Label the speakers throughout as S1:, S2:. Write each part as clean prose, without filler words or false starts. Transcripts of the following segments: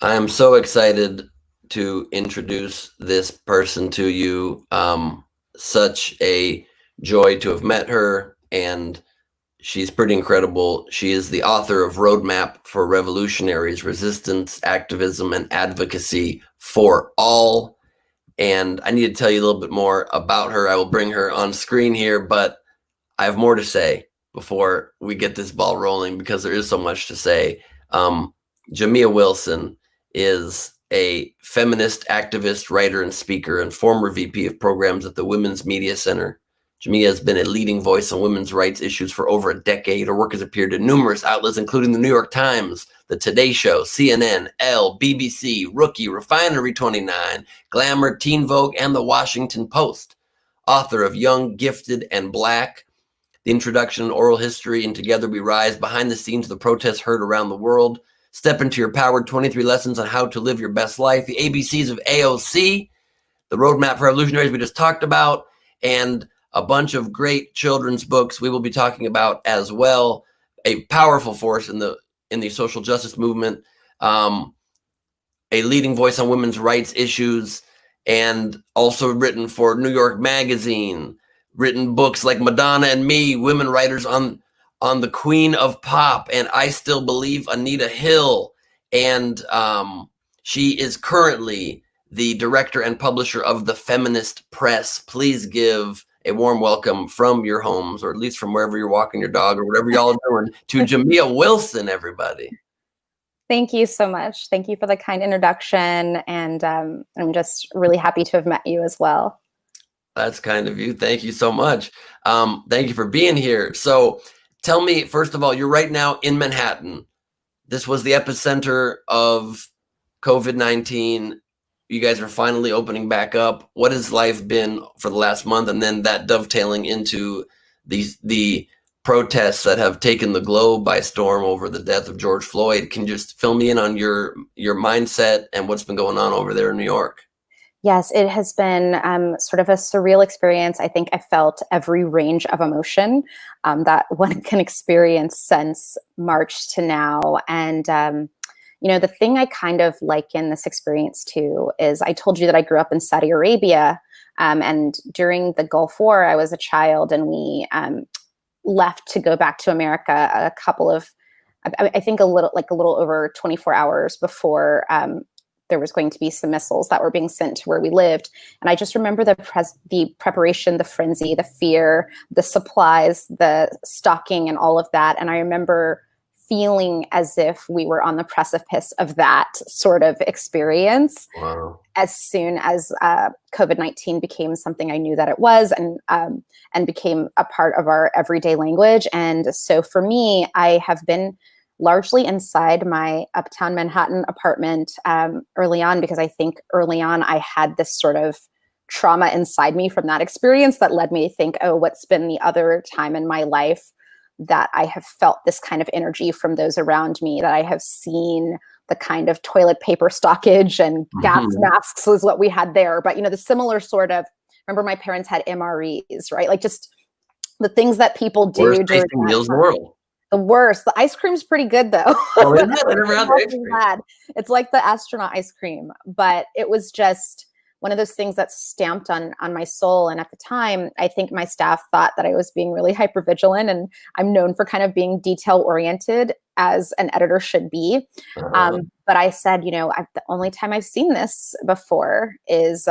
S1: I am so excited to introduce this person to you. Such a joy to have met her, and she's pretty incredible. She is the author of Roadmap for Revolutionaries, Resistance, Activism, and Advocacy for All. And I need to tell you a little bit more about her. I will bring her on screen here, but I have more to say before we get this ball rolling because there is so much to say. Jamia Wilson is a feminist activist, writer, and speaker, and former VP of programs at the Women's Media Center. Jamia has been a leading voice on women's rights issues for over a decade. Her work has appeared in numerous outlets, including the New York Times, the Today Show, CNN, Elle, BBC, Rookie, Refinery 29, Glamour, Teen Vogue, and the Washington Post. Author of Young, Gifted, and Black, The Introduction and Oral History, and Together We Rise, Behind the Scenes of the Protests Heard Around the World, Step Into Your Power, 23 Lessons on How to Live Your Best Life, The ABCs of AOC, The Roadmap for Revolutionaries we just talked about, and a bunch of great children's books we will be talking about as well. A powerful force in the social justice movement, a leading voice on women's rights issues, and also written for New York Magazine, written books like Madonna and Me, women writers on the Queen of Pop, and I Still Believe, Anita Hill. And she is currently the director and publisher of The Feminist Press. Please give a warm welcome from your homes, or at least from wherever you're walking your dog or whatever y'all are doing, to Jamia Wilson, everybody.
S2: Thank you so much. Thank you for the kind introduction. And I'm just really happy to have met you as well.
S1: That's kind of you. Thank you so much. Thank you for being here. So tell me, first of all, you're right now in Manhattan. This was the epicenter of COVID-19. You guys are finally opening back up. What has life been for the last month? And then that dovetailing into the protests that have taken the globe by storm over the death of George Floyd. Can you just fill me in on your mindset and what's been going on over there in New York?
S2: Yes, it has been sort of a surreal experience. I think I felt every range of emotion that one can experience since March to now. And, the thing I kind of liken this experience to is I told you that I grew up in Saudi Arabia. And during the Gulf War, I was a child, and we left to go back to America I think a little over 24 hours before there was going to be some missiles that were being sent to where we lived. And I just remember the preparation, the frenzy, the fear, the supplies, the stocking, and all of that. And I remember feeling as if we were on the precipice of that sort of experience.
S1: Wow.
S2: As soon as COVID-19 became something I knew that it was, and became a part of our everyday language. And so for me, I have been largely inside my uptown Manhattan apartment early on, because I think early on I had this sort of trauma inside me from that experience that led me to think, oh, what's been the other time in my life that I have felt this kind of energy from those around me, that I have seen the kind of toilet paper stockage and gas masks is what we had there. But, the similar sort of, remember my parents had MREs, right? Like just the things that people do.
S1: Worst tasting meals in the world.
S2: The worst. The ice cream's pretty good though.
S1: Oh, isn't it? I never had the ice cream.
S2: It's like the astronaut ice cream, but it was just one of those things that's stamped on my soul. And at the time, I think my staff thought that I was being really hypervigilant, and I'm known for kind of being detail oriented, as an editor should be. But I said, the only time I've seen this before is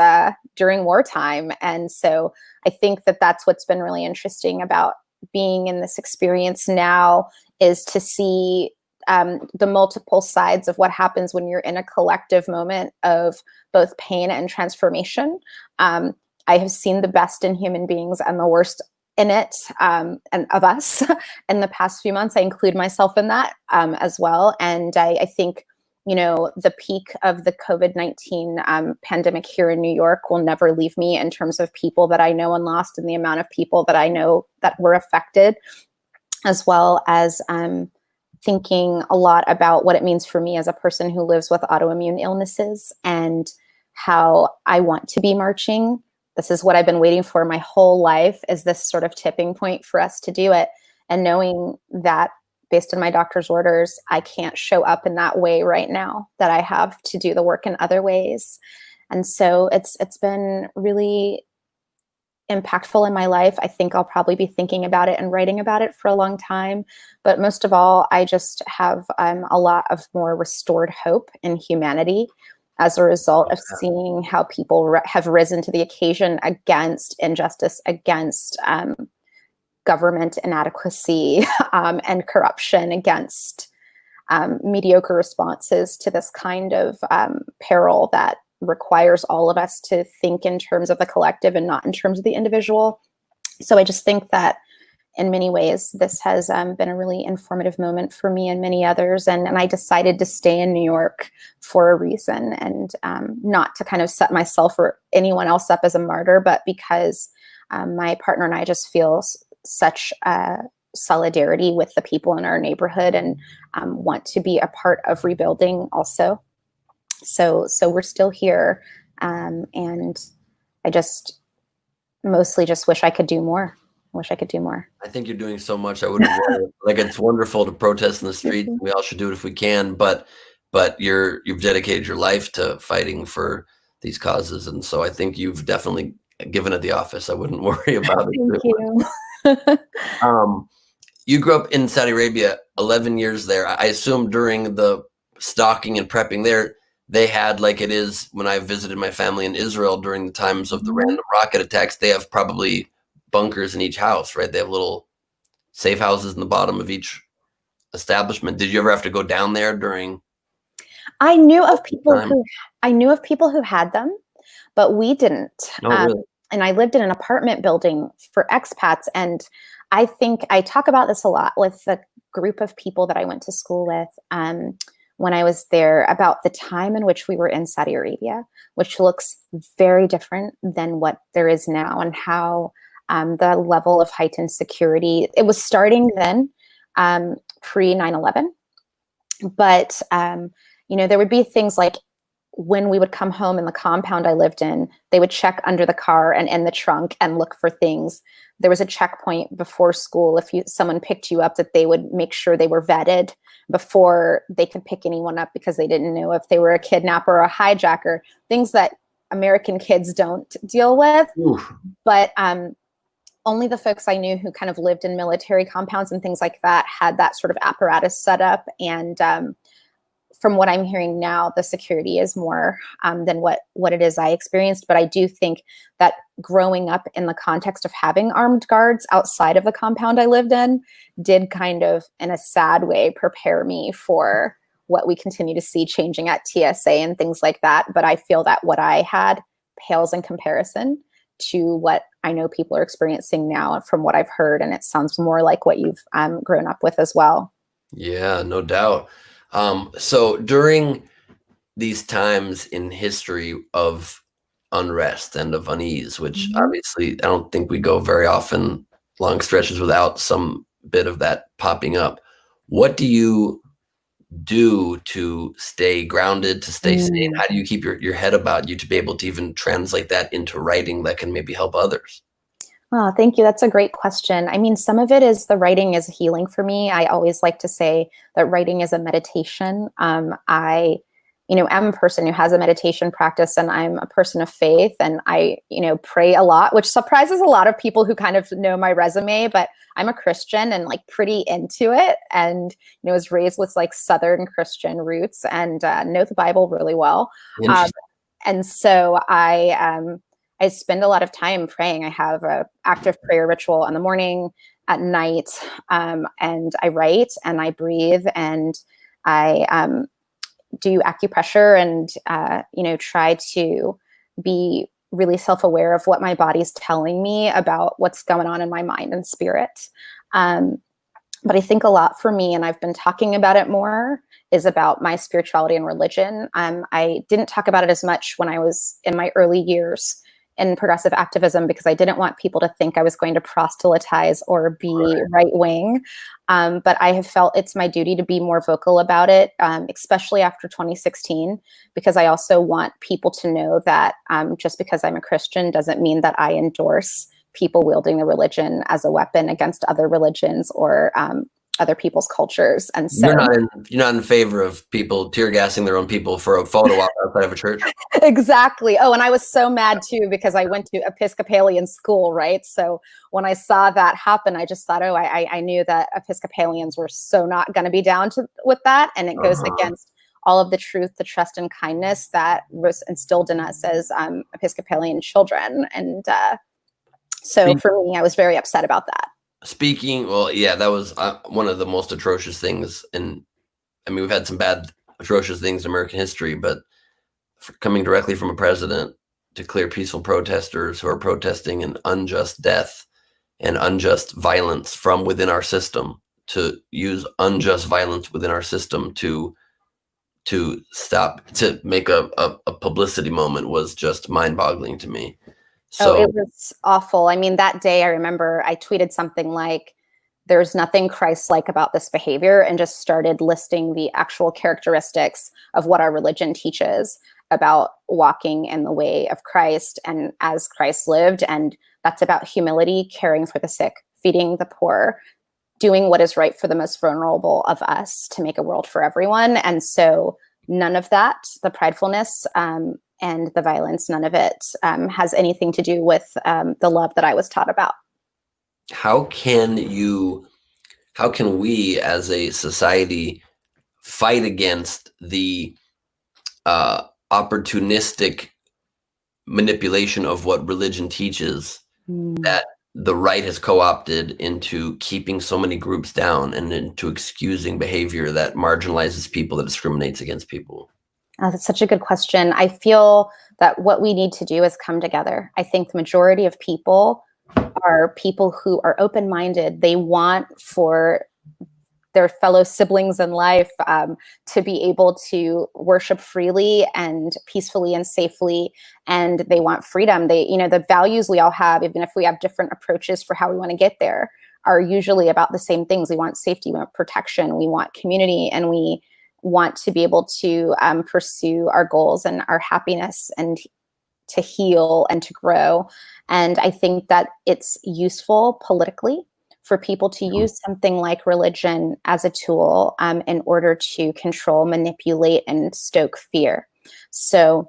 S2: during wartime. And so I think that that's what's been really interesting about being in this experience now, is to see the multiple sides of what happens when you're in a collective moment of both pain and transformation. I have seen the best in human beings and the worst in it, and of us in the past few months. I include myself in that as well. And I think, the peak of the COVID-19 pandemic here in New York will never leave me, in terms of people that I know and lost, and the amount of people that I know that were affected, as well as thinking a lot about what it means for me as a person who lives with autoimmune illnesses, and how I want to be marching. This is what I've been waiting for my whole life, is this sort of tipping point for us to do it. And knowing that based on my doctor's orders, I can't show up in that way right now, that I have to do the work in other ways. And so it's been really impactful in my life. I think I'll probably be thinking about it and writing about it for a long time. But most of all, I just have a lot of more restored hope in humanity as a result of seeing how people have risen to the occasion against injustice, against government inadequacy and corruption, against mediocre responses to this kind of peril that requires all of us to think in terms of the collective and not in terms of the individual. So I just think that in many ways, this has been a really informative moment for me and many others. And I decided to stay in New York for a reason, and not to kind of set myself or anyone else up as a martyr, but because my partner and I just feel such solidarity with the people in our neighborhood, and want to be a part of rebuilding also. So we're still here, and I just mostly just wish I could do more.
S1: I think you're doing so much. I wouldn't worry. Like, it's wonderful to protest in the street. We all should do it if we can, but you've dedicated your life to fighting for these causes, and so I think you've definitely given it the office. I wouldn't worry about it.
S2: Thank you.
S1: You grew up in Saudi Arabia, 11 years there. I assume during the stalking and prepping there, they had, like it is when I visited my family in Israel during the times of the random rocket attacks, they have probably bunkers in each house, right? They have little safe houses in the bottom of each establishment. Did you ever have to go down there during?
S2: I knew of people who had them, but we didn't.
S1: Oh, really?
S2: And I lived in an apartment building for expats. And I think I talk about this a lot with the group of people that I went to school with when I was there, about the time in which we were in Saudi Arabia, which looks very different than what there is now, and how the level of heightened security, it was starting then, pre 9/11. But, there would be things like, when we would come home in the compound I lived in, they would check under the car and in the trunk and look for things. There was a checkpoint before school. If someone picked you up, that they would make sure they were vetted before they could pick anyone up, because they didn't know if they were a kidnapper or a hijacker, things that American kids don't deal with.
S1: Oof.
S2: But only the folks I knew who kind of lived in military compounds and things like that had that sort of apparatus set up. And from what I'm hearing now, the security is more than what it is I experienced. But I do think that growing up in the context of having armed guards outside of the compound I lived in did kind of, in a sad way, prepare me for what we continue to see changing at TSA and things like that. But I feel that what I had pales in comparison to what I know people are experiencing now from what I've heard. And it sounds more like what you've grown up with as well.
S1: Yeah, no doubt. So during these times in history of unrest and of unease, which obviously I don't think we go very often long stretches without some bit of that popping up, what do you do to stay grounded, to stay sane? How do you keep your head about you to be able to even translate that into writing that can maybe help others?
S2: Oh, thank you. That's a great question. I mean, some of it is the writing is healing for me. I always like to say that writing is a meditation. I am a person who has a meditation practice, and I'm a person of faith, and I, pray a lot, which surprises a lot of people who kind of know my resume, but I'm a Christian and like pretty into it. And, was raised with like Southern Christian roots, and know the Bible really well. And so I spend a lot of time praying. I have an active prayer ritual in the morning, at night, and I write and I breathe, and I do acupressure, and try to be really self-aware of what my body's telling me about what's going on in my mind and spirit. But I think a lot for me, and I've been talking about it more, is about my spirituality and religion. I didn't talk about it as much when I was in my early years in progressive activism, because I didn't want people to think I was going to proselytize or be right-wing. But I have felt it's my duty to be more vocal about it, especially after 2016, because I also want people to know that just because I'm a Christian doesn't mean that I endorse people wielding the religion as a weapon against other religions, or other people's cultures. And so
S1: you're not in favor of people tear gassing their own people for a photo op outside of a church.
S2: Exactly. Oh, and I was so mad too, because I went to Episcopalian school, right? So when I saw that happen, I just thought, oh, I knew that Episcopalians were so not going to be down with that. And it goes against all of the truth, the trust and kindness that was instilled in us as Episcopalian children. And so for me, I was very upset about that.
S1: Well, yeah, that was one of the most atrocious things. And I mean, we've had some bad, atrocious things in American history, but coming directly from a president to clear peaceful protesters who are protesting an unjust death and unjust violence from within our system, to use unjust violence within our system to make a publicity moment was just mind-boggling to me. So
S2: it was awful. I mean, that day I remember I tweeted something like, there's nothing Christ-like about this behavior, and just started listing the actual characteristics of what our religion teaches about walking in the way of Christ and as Christ lived. And that's about humility, caring for the sick, feeding the poor, doing what is right for the most vulnerable of us to make a world for everyone. And so none of that, the pridefulness, and the violence, none of it has anything to do with the love that I was taught about.
S1: How can we as a society fight against the opportunistic manipulation of what religion teaches that the right has co-opted into keeping so many groups down and into excusing behavior that marginalizes people, that discriminates against people?
S2: That's such a good question. I feel that what we need to do is come together. I think the majority of people are people who are open-minded. They want for their fellow siblings in life to be able to worship freely and peacefully and safely, and they want freedom. The values we all have, even if we have different approaches for how we want to get there, are usually about the same things. We want safety, we want protection, we want community, and we want to be able to pursue our goals and our happiness, and to heal and to grow. And I think that it's useful politically for people to use something like religion as a tool in order to control, manipulate, and stoke fear. So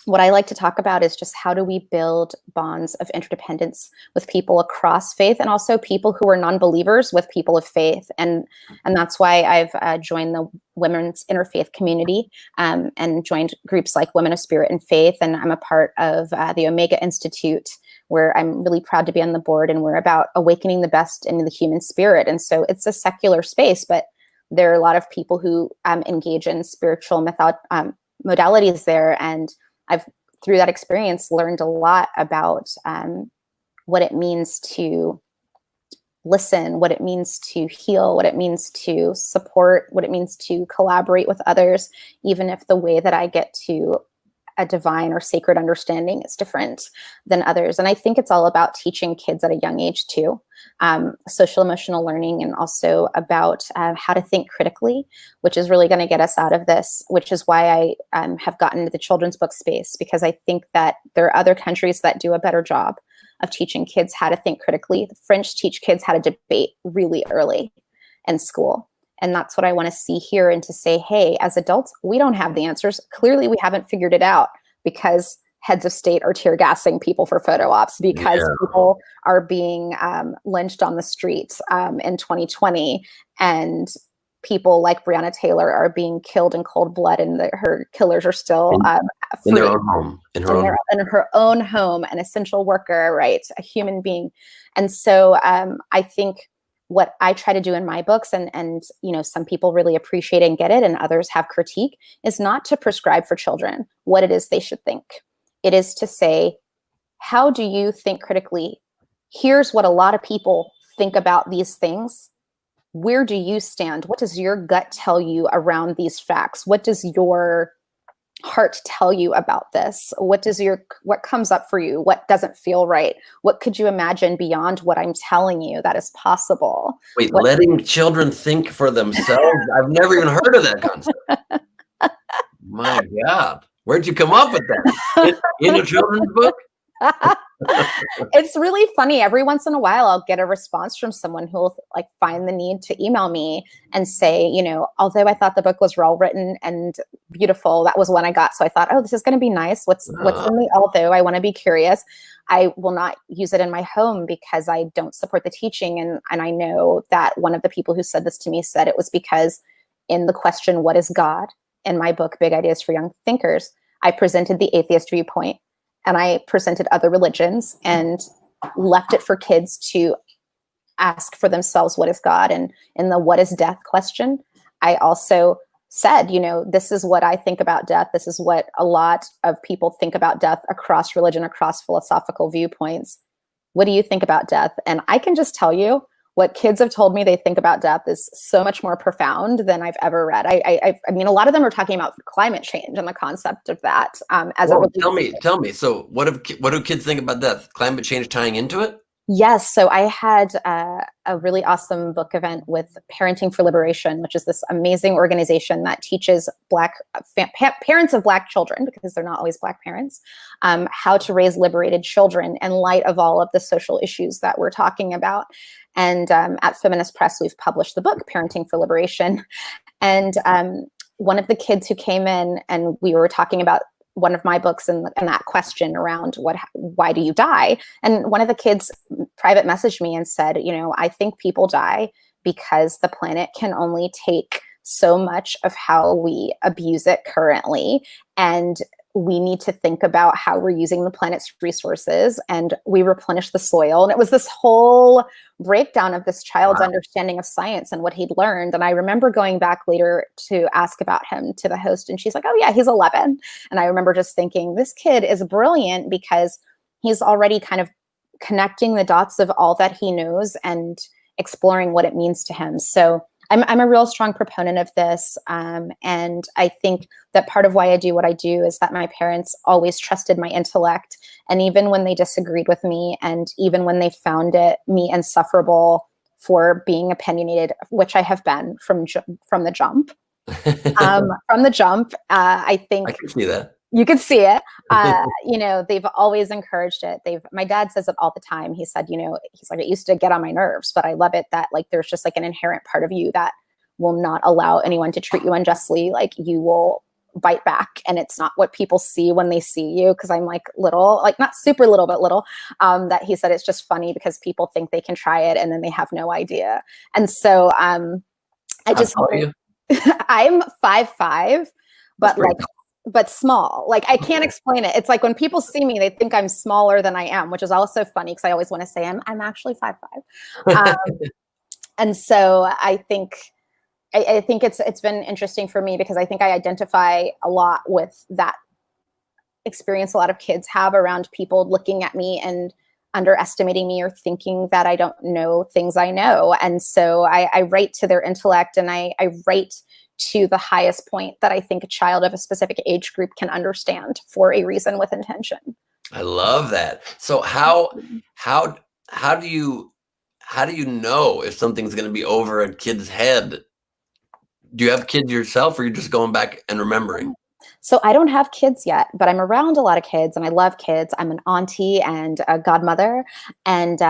S2: what I like to talk about is just how do we build bonds of interdependence with people across faith, and also people who are non-believers with people of faith. And that's why I've joined the women's interfaith community and joined groups like Women of Spirit and Faith. And I'm a part of the Omega Institute, where I'm really proud to be on the board, and we're about awakening the best in the human spirit. And so it's a secular space, but there are a lot of people who engage in spiritual modalities there. And I've, through that experience, learned a lot about what it means to listen, what it means to heal, what it means to support, what it means to collaborate with others, even if the way that I get to a divine or sacred understanding is different than others. And I think it's all about teaching kids at a young age too, social emotional learning, and also about how to think critically, which is really going to get us out of this, which is why I have gotten into the children's book space, because I think that there are other countries that do a better job of teaching kids how to think critically. The French teach kids how to debate really early in school. And that's what I want to see here, and to say, hey, as adults, we don't have the answers. Clearly, we haven't figured it out, because heads of state are tear gassing people for photo ops, because people are being lynched on the streets in 2020. And people like Breonna Taylor are being killed in cold blood, and her killers are still
S1: in their own home, in
S2: her own home, an essential worker, right? A human being. And so I think what I try to do in my books, and some people really appreciate it and get it, and others have critique, is not to prescribe for children what it is they should think. It is to say, how do you think critically? Here's what a lot of people think about these things. Where do you stand? What does your gut tell you around these facts? What does your heart tell you about this? What comes up for you? What doesn't feel right? What could you imagine beyond what I'm telling you that is possible?
S1: Wait, letting children think for themselves? I've never even heard of that concept. My God, where'd you come up with that? In a children's book?
S2: It's really funny. Every once in a while, I'll get a response from someone who will like find the need to email me and say, you know, although I thought the book was well written and beautiful, that was one I got. So I thought, oh, this is going to be nice. What's in the although? I want to be curious. I will not use it in my home because I don't support the teaching. And I know that one of the people who said this to me said it was because in the question, what is God? In my book, Big Ideas for Young Thinkers, I presented the atheist viewpoint and I presented other religions and left it for kids to ask for themselves, what is God? And in the what is death question, I also said, you know, this is what I think about death. This is what a lot of people think about death across religion, across philosophical viewpoints. What do you think about death? And I can just tell you what kids have told me they think about death is so much more profound than I've ever read. I mean, a lot of them are talking about climate change and the concept of that.
S1: Tell me. So what do kids think about death? Climate change tying into it?
S2: Yes. So I had a really awesome book event with Parenting for Liberation, which is this amazing organization that teaches parents of Black children, because they're not always Black parents, how to raise liberated children in light of all of the social issues that we're talking about. And at Feminist Press, we've published the book, Parenting for Liberation. And one of the kids who came in and we were talking about one of my books and that question around why do you die? And one of the kids private messaged me and said, you know, I think people die because the planet can only take so much of how we abuse it currently. And we need to think about how we're using the planet's resources and we replenish the soil. And it was this whole breakdown of this child's understanding of science and what he'd learned. And I remember going back later to ask about him to the host and she's like, oh yeah, he's 11. And I remember just thinking, this kid is brilliant because he's already kind of connecting the dots of all that he knows and exploring what it means to him. So I'm a real strong proponent of this. And I think that part of why I do what I do is that my parents always trusted my intellect. And even when they disagreed with me, and even when they found me insufferable for being opinionated, which I have been from the jump, I think
S1: I can see that.
S2: You could see it. You know, they've always encouraged it. My dad says it all the time. He said, you know, he's like, it used to get on my nerves, but I love it that like, there's just like an inherent part of you that will not allow anyone to treat you unjustly. Like you will bite back and it's not what people see when they see you. Cause I'm like little, like not super little, but little, that he said, it's just funny because people think they can try it and then they have no idea. And so, I'm 5'5", but like, but small. Like I can't explain it. It's like when people see me, they think I'm smaller than I am, which is also funny because I always want to say I'm actually 5'5". And so I think it's been interesting for me because I think I identify a lot with that experience a lot of kids have around people looking at me and underestimating me or thinking that I don't know things I know. And so I write to their intellect and I write to the highest point that I think a child of a specific age group can understand for a reason with intention.
S1: I love that. So how do you know if something's going to be over a kid's head? Do you have kids yourself, or you're just going back and remembering?
S2: So I don't have kids yet, but I'm around a lot of kids and I love kids. I'm an auntie and a godmother. And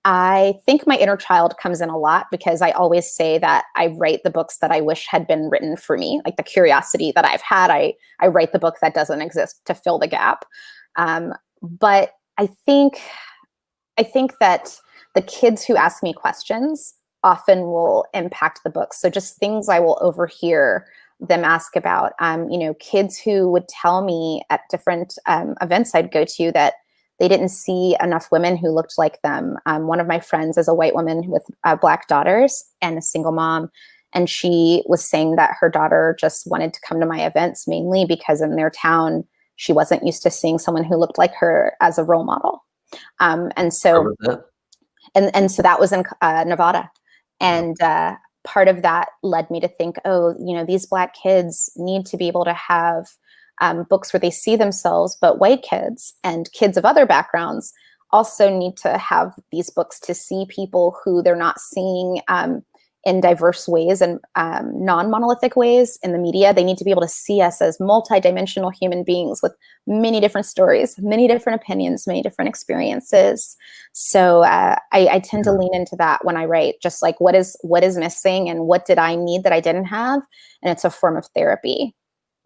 S2: I think my inner child comes in a lot because I always say that I write the books that I wish had been written for me, like the curiosity that I've had. I write the book that doesn't exist to fill the gap. But I think that the kids who ask me questions often will impact the book. So just things I will overhear them ask about, you know, kids who would tell me at different events I'd go to that they didn't see enough women who looked like them. One of my friends is a white woman with Black daughters and a single mom. And she was saying that her daughter just wanted to come to my events mainly because in their town, she wasn't used to seeing someone who looked like her as a role model. And so that was in Nevada. And part of that led me to think, oh, you know, these Black kids need to be able to have books where they see themselves, but white kids and kids of other backgrounds also need to have these books to see people who they're not seeing in diverse ways and non-monolithic ways in the media. They need to be able to see us as multidimensional human beings with many different stories, many different opinions, many different experiences. So I tend to lean into that when I write, just like what is missing and what did I need that I didn't have? And it's a form of therapy.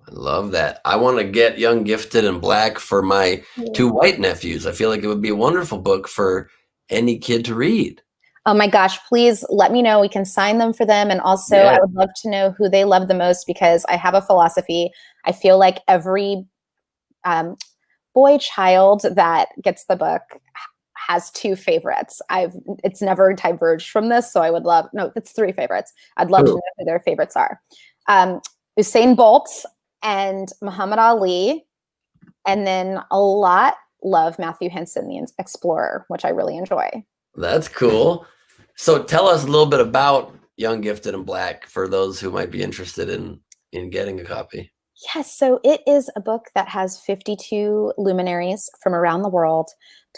S1: I love that. I want to get Young, Gifted, and Black for my two white nephews. I feel like it would be a wonderful book for any kid to read.
S2: Oh my gosh, please let me know. We can sign them for them. And also, I would love to know who they love the most, because I have a philosophy. I feel like every boy child that gets the book has two favorites. It's never diverged from this. So I would love, no, it's three favorites. I'd love to know who their favorites are. Usain Bolt and Muhammad Ali. And then a lot love Matthew Henson, the explorer, which I really enjoy.
S1: That's cool. So tell us a little bit about Young, Gifted, and Black for those who might be interested in getting a copy.
S2: Yes, so it is a book that has 52 luminaries from around the world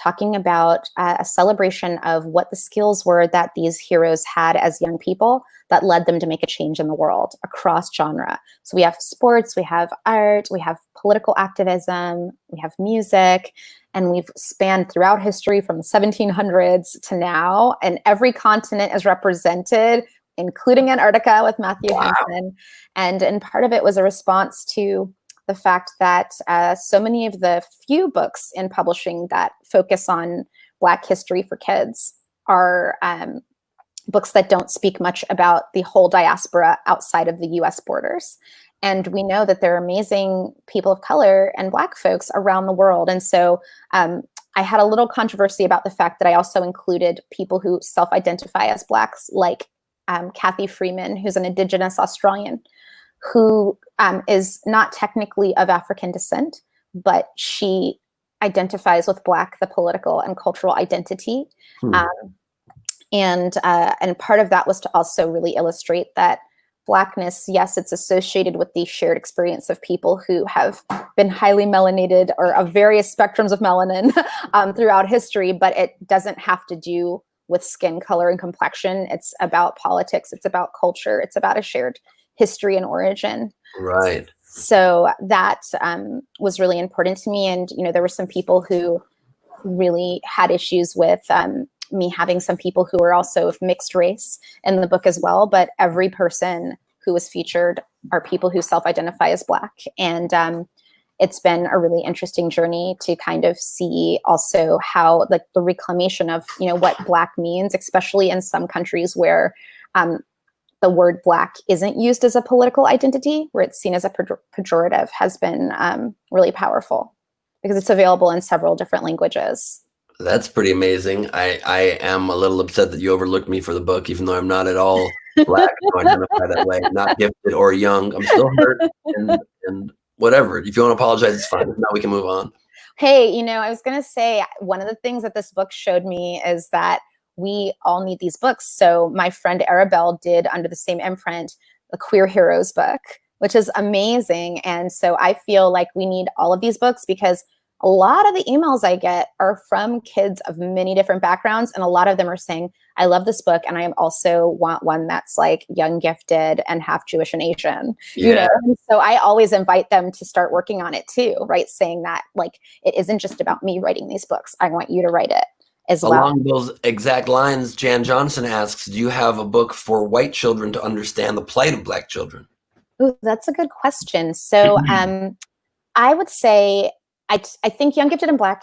S2: talking about a celebration of what the skills were that these heroes had as young people that led them to make a change in the world across genre. So we have sports, we have art, we have political activism, we have music, and we've spanned throughout history from the 1700s to now, and every continent is represented, including Antarctica with Matthew Henson. And part of it was a response to the fact that so many of the few books in publishing that focus on Black history for kids are books that don't speak much about the whole diaspora outside of the US borders. And we know that there are amazing people of color and Black folks around the world. And so I had a little controversy about the fact that I also included people who self-identify as Blacks, like Kathy Freeman, who's an Indigenous Australian, who is not technically of African descent, but she identifies with Black, the political and cultural identity. And part of that was to also really illustrate that Blackness, yes, it's associated with the shared experience of people who have been highly melanated or of various spectrums of melanin throughout history, but it doesn't have to do with skin color and complexion. It's about politics. It's about culture. It's about a shared history and origin.
S1: Right.
S2: So that was really important to me. And, there were some people who really had issues with me having some people who are also of mixed race in the book as well. But every person who was featured are people who self-identify as Black. And it's been a really interesting journey to kind of see also how the reclamation of, what Black means, especially in some countries where the word Black isn't used as a political identity, where it's seen as a pejorative, has been really powerful because it's available in several different languages.
S1: That's pretty amazing. I am a little upset that you overlooked me for the book, even though I'm not at all Black, so I identify that way, not gifted or young. I'm still hurt and whatever. If you want to apologize, it's fine. If not, we can move on.
S2: Hey, I was going to say, one of the things that this book showed me is that we all need these books. So my friend Arabelle did, under the same imprint, the Queer Heroes book, which is amazing. And so I feel like we need all of these books, because a lot of the emails I get are from kids of many different backgrounds. And a lot of them are saying, I love this book. And I also want one that's like young, gifted, and half Jewish and Asian. And so I always invite them to start working on it too, right? Saying that like, it isn't just about me writing these books. I want you to write it as well.
S1: Along those exact lines, Jan Johnson asks, do you have a book for white children to understand the plight of Black children?
S2: Ooh, that's a good question. So I would say, I think Young, Gifted, and Black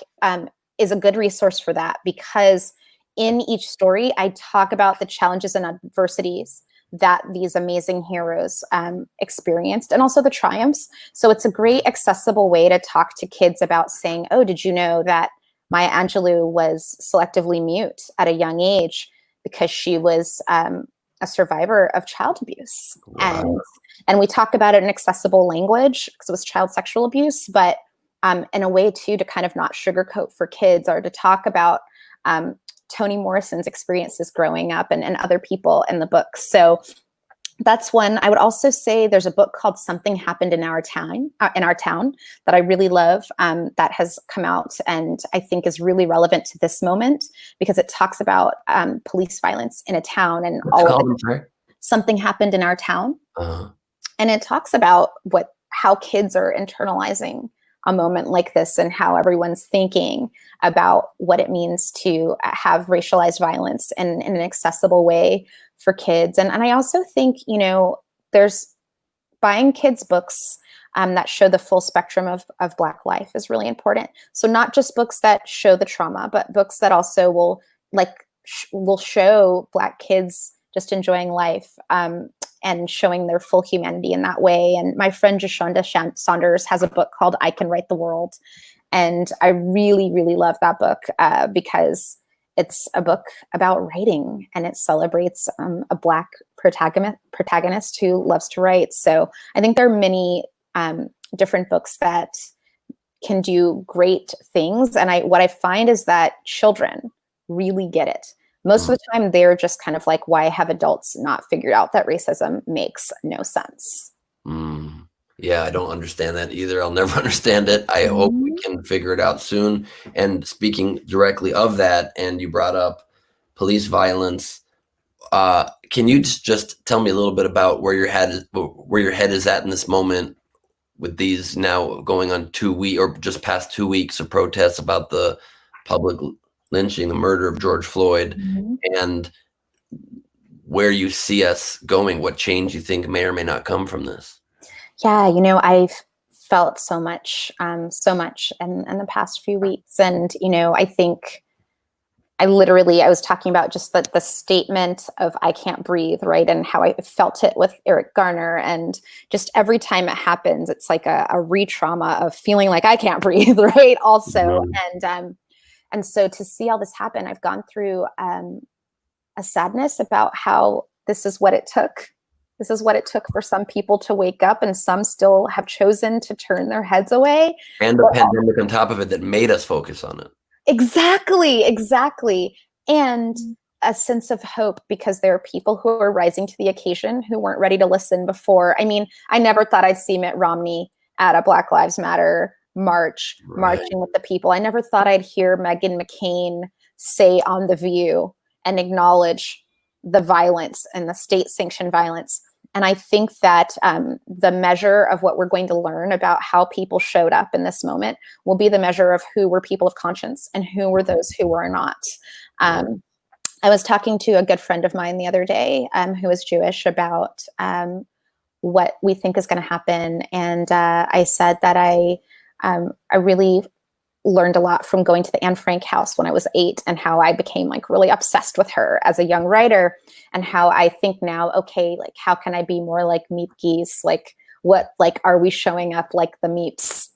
S2: is a good resource for that, because in each story, I talk about the challenges and adversities that these amazing heroes experienced, and also the triumphs. So it's a great accessible way to talk to kids about saying, oh, did you know that Maya Angelou was selectively mute at a young age because she was a survivor of child abuse? Wow. And we talk about it in accessible language because it was child sexual abuse, but in a way too to kind of not sugarcoat for kids, or to talk about Toni Morrison's experiences growing up and other people in the book. So that's one. I would also say there's a book called Something Happened in Our Town, that I really love, that has come out and I think is really relevant to this moment, because it talks about police violence in a town and all of it. Something Happened in Our Town.
S1: Uh-huh.
S2: And it talks about how kids are internalizing a moment like this and how everyone's thinking about what it means to have racialized violence in an accessible way for kids. And I also think, there's buying kids books that show the full spectrum of Black life is really important. So not just books that show the trauma, but books that also will show Black kids just enjoying life and showing their full humanity in that way. And my friend Jashonda Saunders has a book called I Can Write the World. And I really, really love that book because it's a book about writing, and it celebrates a Black protagonist who loves to write. So I think there are many different books that can do great things. And what I find is that children really get it. Most of the time, they're just kind of like, why have adults not figured out that racism makes no sense?
S1: Yeah, I don't understand that either. I'll never understand it. I hope we can figure it out soon. And speaking directly of that, and you brought up police violence, can you just tell me a little bit about where your head is at in this moment, with these now going on 2 weeks or just past 2 weeks of protests about the public lynching, the murder of George Floyd, and where you see us going, what change you think may or may not come from this?
S2: Yeah, I've felt so much in the past few weeks. And, I think I was talking about just the statement of I can't breathe, right? And how I felt it with Eric Garner. And just every time it happens, it's like a re-trauma of feeling like I can't breathe, right? Also. And so to see all this happen, I've gone through a sadness about how this is what it took. This is what it took for some people to wake up, and some still have chosen to turn their heads away.
S1: And the pandemic on top of it that made us focus on it.
S2: Exactly. And a sense of hope, because there are people who are rising to the occasion who weren't ready to listen before. I mean, I never thought I'd see Mitt Romney at a Black Lives Matter marching with the people. I never thought I'd hear Meghan McCain say on The View and acknowledge the violence and the state-sanctioned violence. And I think that the measure of what we're going to learn about how people showed up in this moment will be the measure of who were people of conscience and who were those who were not. I was talking to a good friend of mine the other day who is Jewish about what we think is going to happen. And I said that I really learned a lot from going to the Anne Frank house when I was 8, and how I became really obsessed with her as a young writer, and how I think now, okay, how can I be more like Meep Geese? Are we showing up like the Meeps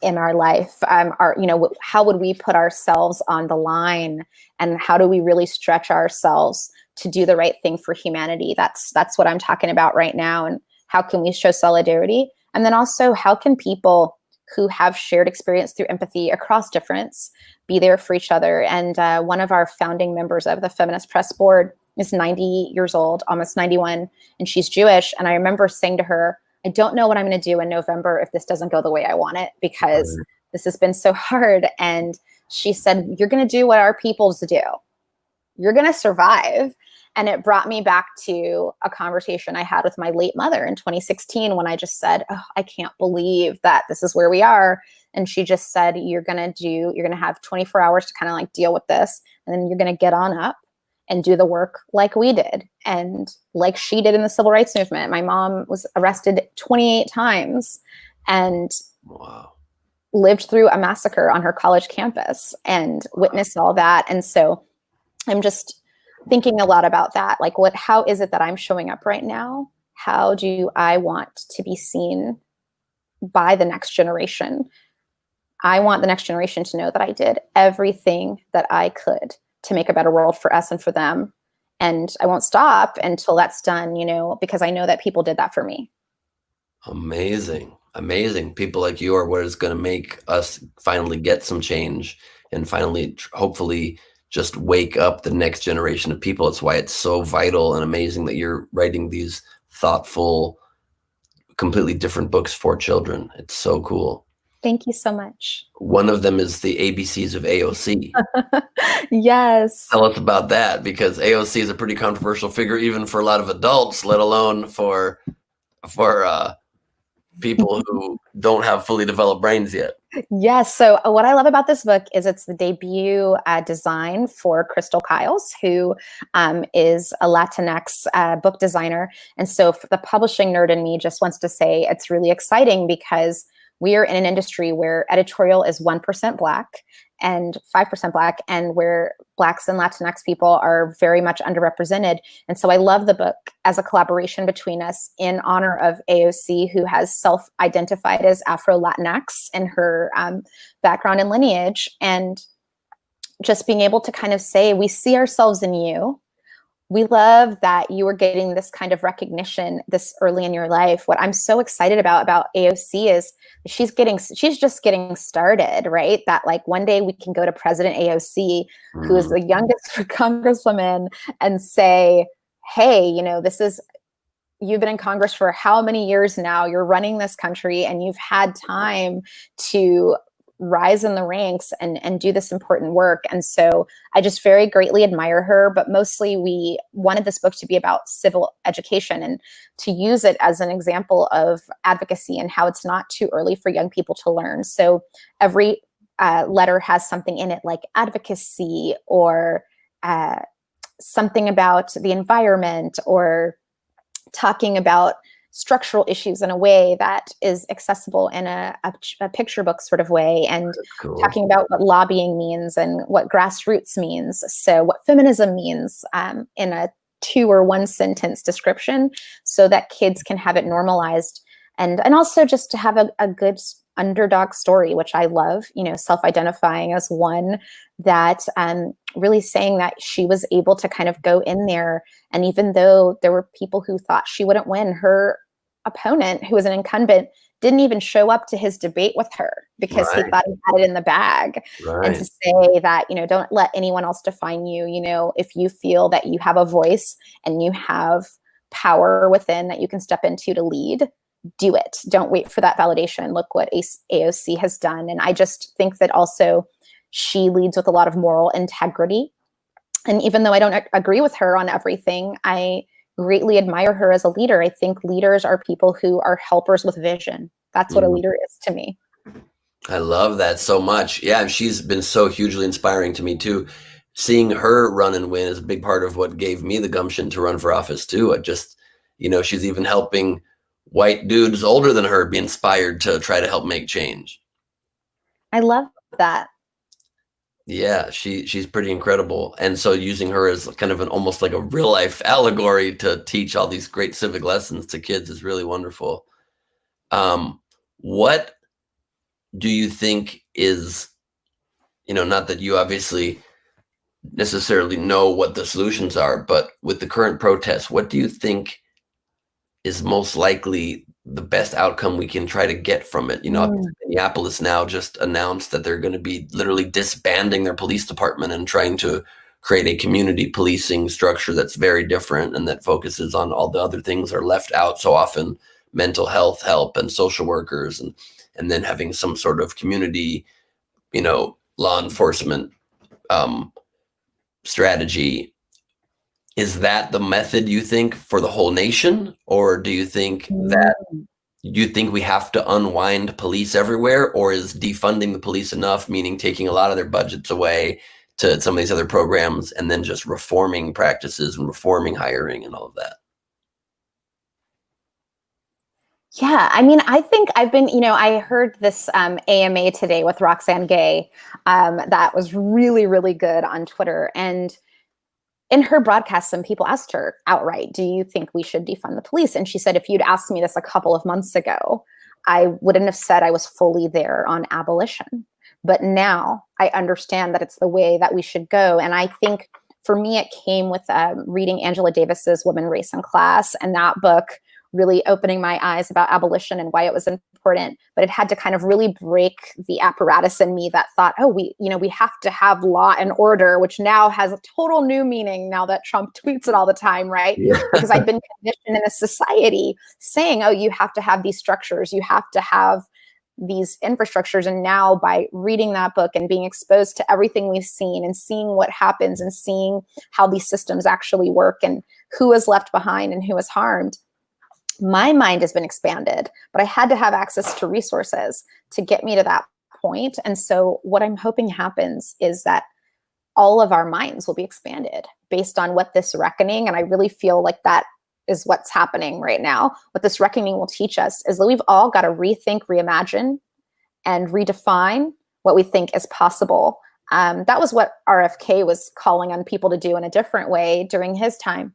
S2: in our life? How would we put ourselves on the line, and how do we really stretch ourselves to do the right thing for humanity? That's what I'm talking about right now. And how can we show solidarity? And then also, how can people who have shared experience through empathy across difference be there for each other? And one of our founding members of the Feminist Press Board is 90 years old, almost 91, and she's Jewish. And I remember saying to her, I don't know what I'm going to do in November if this doesn't go the way I want it, because this has been so hard. And she said, you're going to do what our peoples do. You're going to survive. And it brought me back to a conversation I had with my late mother in 2016, when I just said, oh, I can't believe that this is where we are. And she just said, you're going to have 24 hours to kind of deal with this. And then you're going to get on up and do the work like we did, and like she did in the civil rights movement. My mom was arrested 28 times and lived through a massacre on her college campus and witnessed all that. And so I'm just thinking a lot about that. How is it that I'm showing up right now? How do I want to be seen by the next generation? I want the next generation to know that I did everything that I could to make a better world for us and for them. And I won't stop until that's done, because I know that people did that for me.
S1: Amazing. People like you are what is going to make us finally get some change, and finally, hopefully, just wake up the next generation of people. It's why it's so vital and amazing that you're writing these thoughtful, completely different books for children. It's so cool.
S2: Thank you so much.
S1: One of them is the ABCs of AOC.
S2: Yes.
S1: Tell us about that, because AOC is a pretty controversial figure, even for a lot of adults, let alone for people who don't have fully developed brains yet.
S2: Yes. So what I love about this book is it's the debut design for Crystal Kiles, who is a Latinx book designer. And so the publishing nerd in me just wants to say it's really exciting because we are in an industry where editorial is 1% Black and 5% Black, and where Blacks and Latinx people are very much underrepresented. And so I love the book as a collaboration between us in honor of AOC, who has self-identified as Afro-Latinx in her background and lineage. And just being able to kind of say, we see ourselves in you. We love that you are getting this kind of recognition this early in your life. What I'm so excited about AOC is she's just getting started, right? That like one day we can go to President AOC, who is the youngest congresswoman, and say, hey, you've been in Congress for how many years now? You're running this country and you've had time to rise in the ranks and do this important work. And so I just very greatly admire her, but mostly we wanted this book to be about civil education and to use it as an example of advocacy and how it's not too early for young people to learn. So every letter has something in it like advocacy or something about the environment or talking about structural issues in a way that is accessible in a picture book sort of way, and
S1: cool.
S2: Talking about what lobbying means and what grassroots means. So what feminism means in a 2 or 1 sentence description, so that kids can have it normalized, and also just to have a good underdog story, which I love, self-identifying as one that really saying that she was able to kind of go in there. And even though there were people who thought she wouldn't win, her opponent, who was an incumbent, didn't even show up to his debate with her because he thought he had it in the bag. And to say that, don't let anyone else define you. If you feel that you have a voice and you have power within that you can step into to lead, do it. Don't wait for that validation. Look what AOC has done. And I just think that also she leads with a lot of moral integrity. And even though I don't agree with her on everything, I greatly admire her as a leader. I think leaders are people who are helpers with vision. That's what a leader is to me.
S1: I love that so much. Yeah, she's been so hugely inspiring to me too. Seeing her run and win is a big part of what gave me the gumption to run for office too. I just, she's even helping white dudes older than her be inspired to try to help make change.
S2: I love that.
S1: Yeah, she's pretty incredible. And so using her as kind of almost like a real life allegory to teach all these great civic lessons to kids is really wonderful. What do you think is, not that you obviously necessarily know what the solutions are, but with the current protests, what do you think is most likely the best outcome we can try to get from it? Minneapolis now just announced that they're going to be literally disbanding their police department and trying to create a community policing structure that's very different and that focuses on all the other things that are left out so often, mental health help and social workers, and then having some sort of community, law enforcement strategy. Is that the method you think for the whole nation? Or do you think we have to unwind police everywhere? Or is defunding the police enough, meaning taking a lot of their budgets away to some of these other programs and then just reforming practices and reforming hiring and all of that?
S2: Yeah, I mean, I think I've been, I heard this AMA today with Roxane Gay that was really, really good on Twitter. And in her broadcast, some people asked her outright, do you think we should defund the police? And she said, if you'd asked me this a couple of months ago, I wouldn't have said I was fully there on abolition. But now I understand that it's the way that we should go. And I think for me, it came with reading Angela Davis's Women, Race, and Class, and that book really opening my eyes about abolition and why it was important. But it had to kind of really break the apparatus in me that thought, oh, we have to have law and order, which now has a total new meaning now that Trump tweets it all the time, right? Yeah. Because I've been conditioned in a society saying, oh, you have to have these structures, you have to have these infrastructures. And now by reading that book and being exposed to everything we've seen and seeing what happens and seeing how these systems actually work and who is left behind and who is harmed, my mind has been expanded, but I had to have access to resources to get me to that point. And so what I'm hoping happens is that all of our minds will be expanded based on what this reckoning, and I really feel like that is what's happening right now. What this reckoning will teach us is that we've all got to rethink, reimagine, and redefine what we think is possible. That was what RFK was calling on people to do in a different way during his time.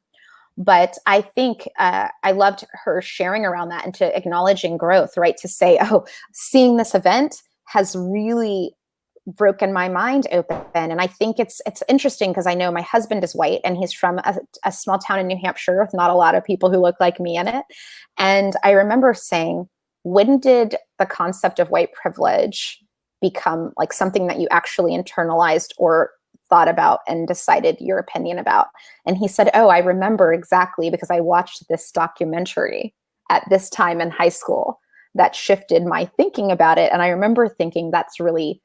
S2: But I think I loved her sharing around that and to acknowledging growth, right? To say, oh, seeing this event has really broken my mind open. And I think it's interesting because I know my husband is white and he's from a small town in New Hampshire with not a lot of people who look like me in it. And I remember saying, when did the concept of white privilege become like something that you actually internalized or thought about and decided your opinion about? And he said, oh, I remember exactly because I watched this documentary at this time in high school that shifted my thinking about it. And I remember thinking that's really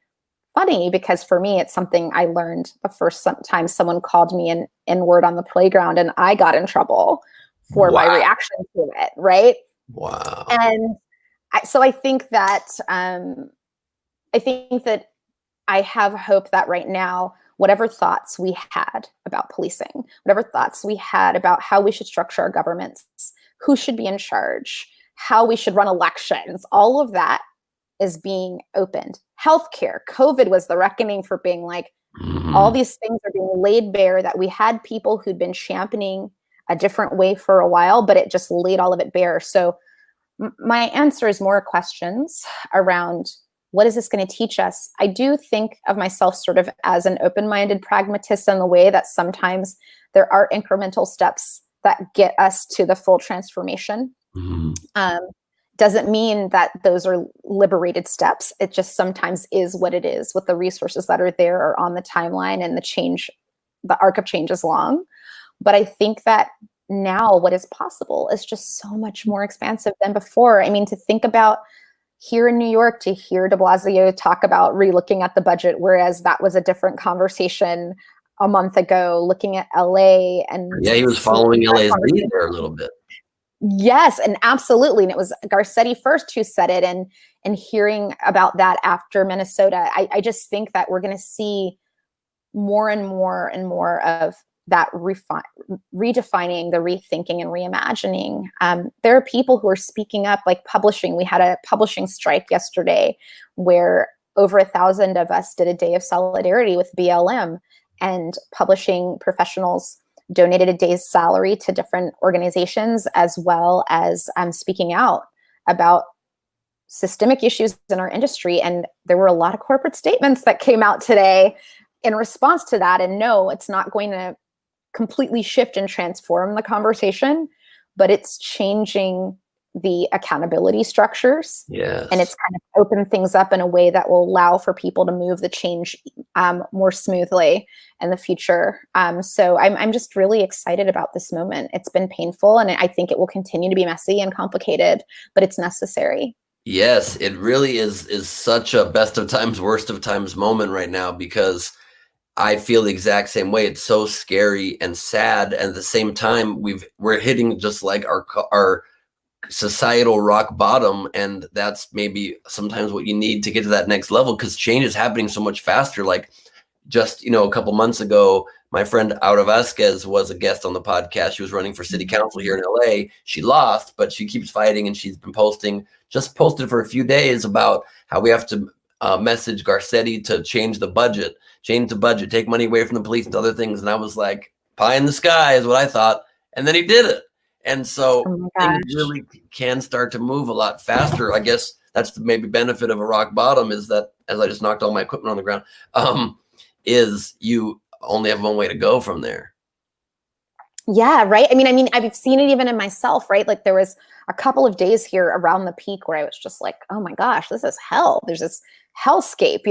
S2: funny because for me, it's something I learned the first time someone called me an N-word on the playground and I got in trouble for my reaction to it, right?
S1: Wow.
S2: And so I think that I have hope that right now, whatever thoughts we had about policing, whatever thoughts we had about how we should structure our governments, who should be in charge, how we should run elections, all of that is being opened. Healthcare, COVID was the reckoning for being like, all these things are being laid bare that we had people who'd been championing a different way for a while, but it just laid all of it bare. So my answer is more questions around what is this going to teach us? I do think of myself sort of as an open-minded pragmatist in the way that sometimes there are incremental steps that get us to the full transformation. Doesn't mean that those are liberated steps. It just sometimes is what it is with the resources that are there or on the timeline, and the arc of change is long. But I think that now what is possible is just so much more expansive than before. I mean, to think about here in New York, to hear de Blasio talk about relooking at the budget, whereas that was a different conversation a month ago, looking at LA. And
S1: yeah, he was following LA's lead there a little bit.
S2: Yes, and absolutely. And it was Garcetti first who said it, and hearing about that after Minnesota, I just think that we're going to see more and more and more of that redefining, the rethinking and reimagining. There are people who are speaking up, like publishing. We had a publishing strike yesterday where over 1,000 of us did a day of solidarity with BLM, and publishing professionals donated a day's salary to different organizations, as well as speaking out about systemic issues in our industry. And there were a lot of corporate statements that came out today in response to that. And no, it's not going to completely shift and transform the conversation, but it's changing the accountability structures.
S1: Yes.
S2: And it's kind of opened things up in a way that will allow for people to move the change more smoothly in the future. So I'm just really excited about this moment. It's been painful, and I think it will continue to be messy and complicated, but it's necessary.
S1: Yes, it really is such a best of times, worst of times moment right now, because I feel the exact same way. It's so scary and sad, and at the same time, we're hitting just like our societal rock bottom, and that's maybe sometimes what you need to get to that next level, because change is happening so much faster. Like just a couple months ago, my friend Aura Vasquez was a guest on the podcast. She was running for city council here in LA. She lost, but she keeps fighting, and she's been posted for a few days about how we have to message Garcetti to change the budget, take money away from the police and other things. And I was like, pie in the sky is what I thought. And then he did it. And so things really can start to move a lot faster. I guess that's the maybe benefit of a rock bottom, is that, as I just knocked all my equipment on the ground, is you only have one way to go from there.
S2: Yeah, right. I mean, I've seen it even in myself, right? Like there was a couple of days here around the peak where I was just like, oh my gosh, this is hell. There's this hellscape,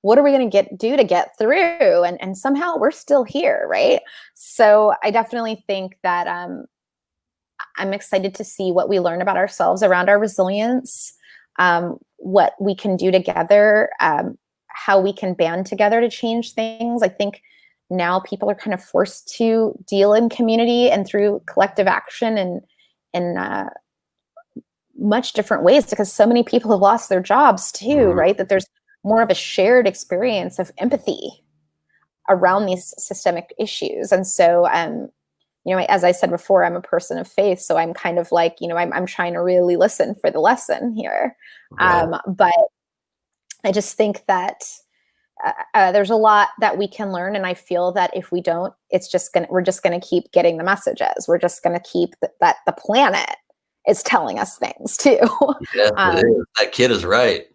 S2: what are we going to do to get through? And somehow we're still here, right? So I definitely think that I'm excited to see what we learn about ourselves around our resilience. what we can do together, how we can band together to change things. I think now people are kind of forced to deal in community and through collective action and in much different ways, because so many people have lost their jobs too, right? That there's more of a shared experience of empathy around these systemic issues. And so, as I said before, I'm a person of faith. So I'm kind of like, I'm trying to really listen for the lesson here. Right. But I just think that there's a lot that we can learn. And I feel that if we don't, we're just going to keep getting the messages. We're just going to keep that the planet is telling us things too.
S1: Yes, it is. That kid is right.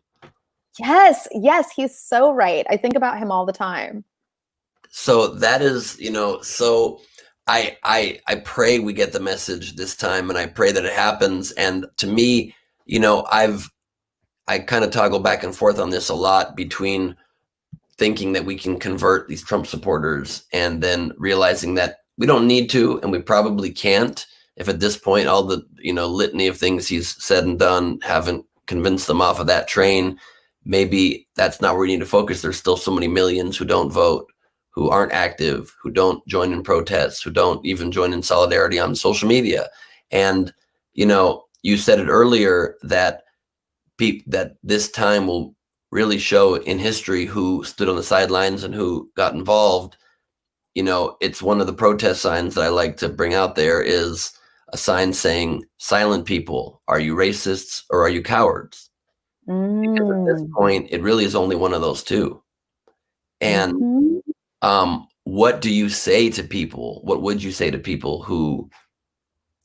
S2: Yes, he's so right. I think about him all the time.
S1: So that is, so I pray we get the message this time, and I pray that it happens. And to me, I kind of toggle back and forth on this a lot between thinking that we can convert these Trump supporters and then realizing that we don't need to, and we probably can't. If at this point, all the, litany of things he's said and done haven't convinced them off of that train, maybe that's not where we need to focus. There's still so many millions who don't vote, who aren't active, who don't join in protests, who don't even join in solidarity on social media. And, you said it earlier that that this time will really show in history who stood on the sidelines and who got involved. It's one of the protest signs that I like to bring out there is a sign saying, "Silent people, are you racists or are you cowards?" Because at this point, it really is only one of those two. And what do you say to people? What would you say to people who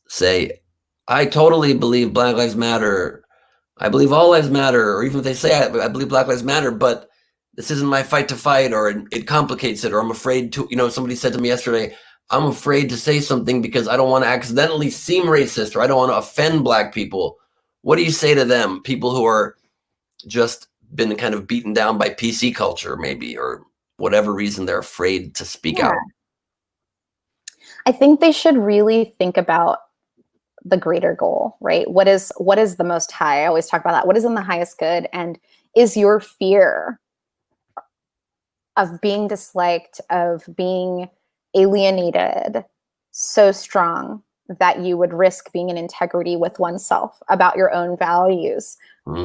S1: say, "I totally believe Black Lives Matter. I believe all lives matter," or even if they say, I believe Black Lives Matter, but this isn't my fight to fight, or it complicates it, or I'm afraid to, somebody said to me yesterday, "I'm afraid to say something because I don't want to accidentally seem racist, or I don't want to offend Black people." What do you say to them? People who are just been kind of beaten down by PC culture, maybe, or whatever reason they're afraid to speak out.
S2: I think they should really think about the greater goal, right? What is the most high? I always talk about that. What is in the highest good? And is your fear of being disliked, of being alienated so strong that you would risk being in integrity with oneself about your own values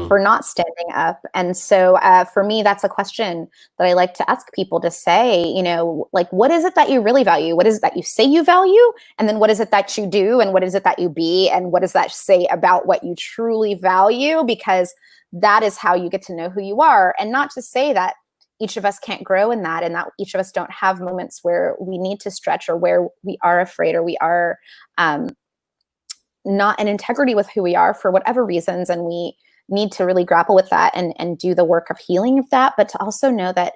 S2: for not standing up? And so for me, that's a question that I like to ask people to say, what is it that you really value? What is it that you say you value? And then what is it that you do? And what is it that you be? And what does that say about what you truly value? Because that is how you get to know who you are. And not to say that each of us can't grow in that, and that each of us don't have moments where we need to stretch, or where we are afraid, or we are not in integrity with who we are for whatever reasons. And we need to really grapple with that and do the work of healing of that. But to also know that,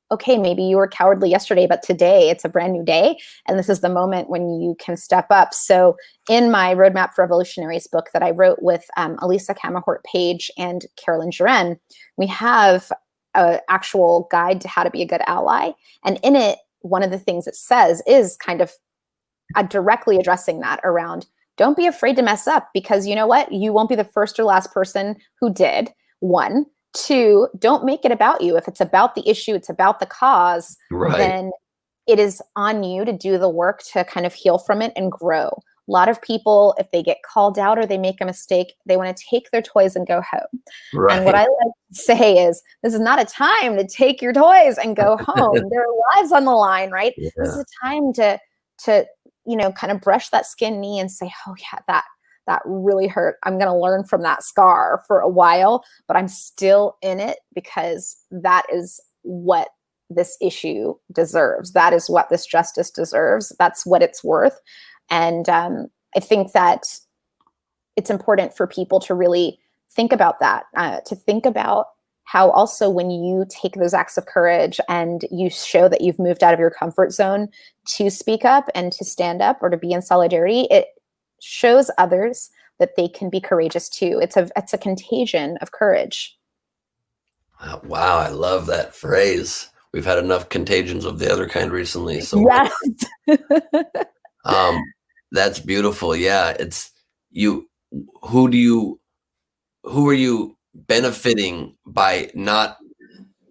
S2: okay, maybe you were cowardly yesterday, but today it's a brand new day. And this is the moment when you can step up. So in my Roadmap for Revolutionaries book that I wrote with Elisa Camahort Page and Carolyn Juren, we have an actual guide to how to be a good ally. And in it, one of the things it says is kind of directly addressing that around, don't be afraid to mess up, because you know what? You won't be the first or last person who did. 1, 2, don't make it about you. If it's about the issue, it's about the cause, right, then it is on you to do the work to kind of heal from it and grow. A lot of people, if they get called out or they make a mistake, they want to take their toys and go home. Right. And what I like to say is, this is not a time to take your toys and go home. There are lives on the line, right? Yeah. This is a time to kind of brush that skin knee and say, oh yeah, that really hurt. I'm going to learn from that scar for a while, but I'm still in it because that is what this issue deserves. That is what this justice deserves. That's what it's worth. And I think that it's important for people to really think about that, to think about how also when you take those acts of courage and you show that you've moved out of your comfort zone to speak up and to stand up or to be in solidarity, it shows others that they can be courageous too. It's a contagion of courage.
S1: Wow, I love that phrase. We've had enough contagions of the other kind recently. So
S2: yes.
S1: That's beautiful. Yeah, it's you. Who are you benefiting by not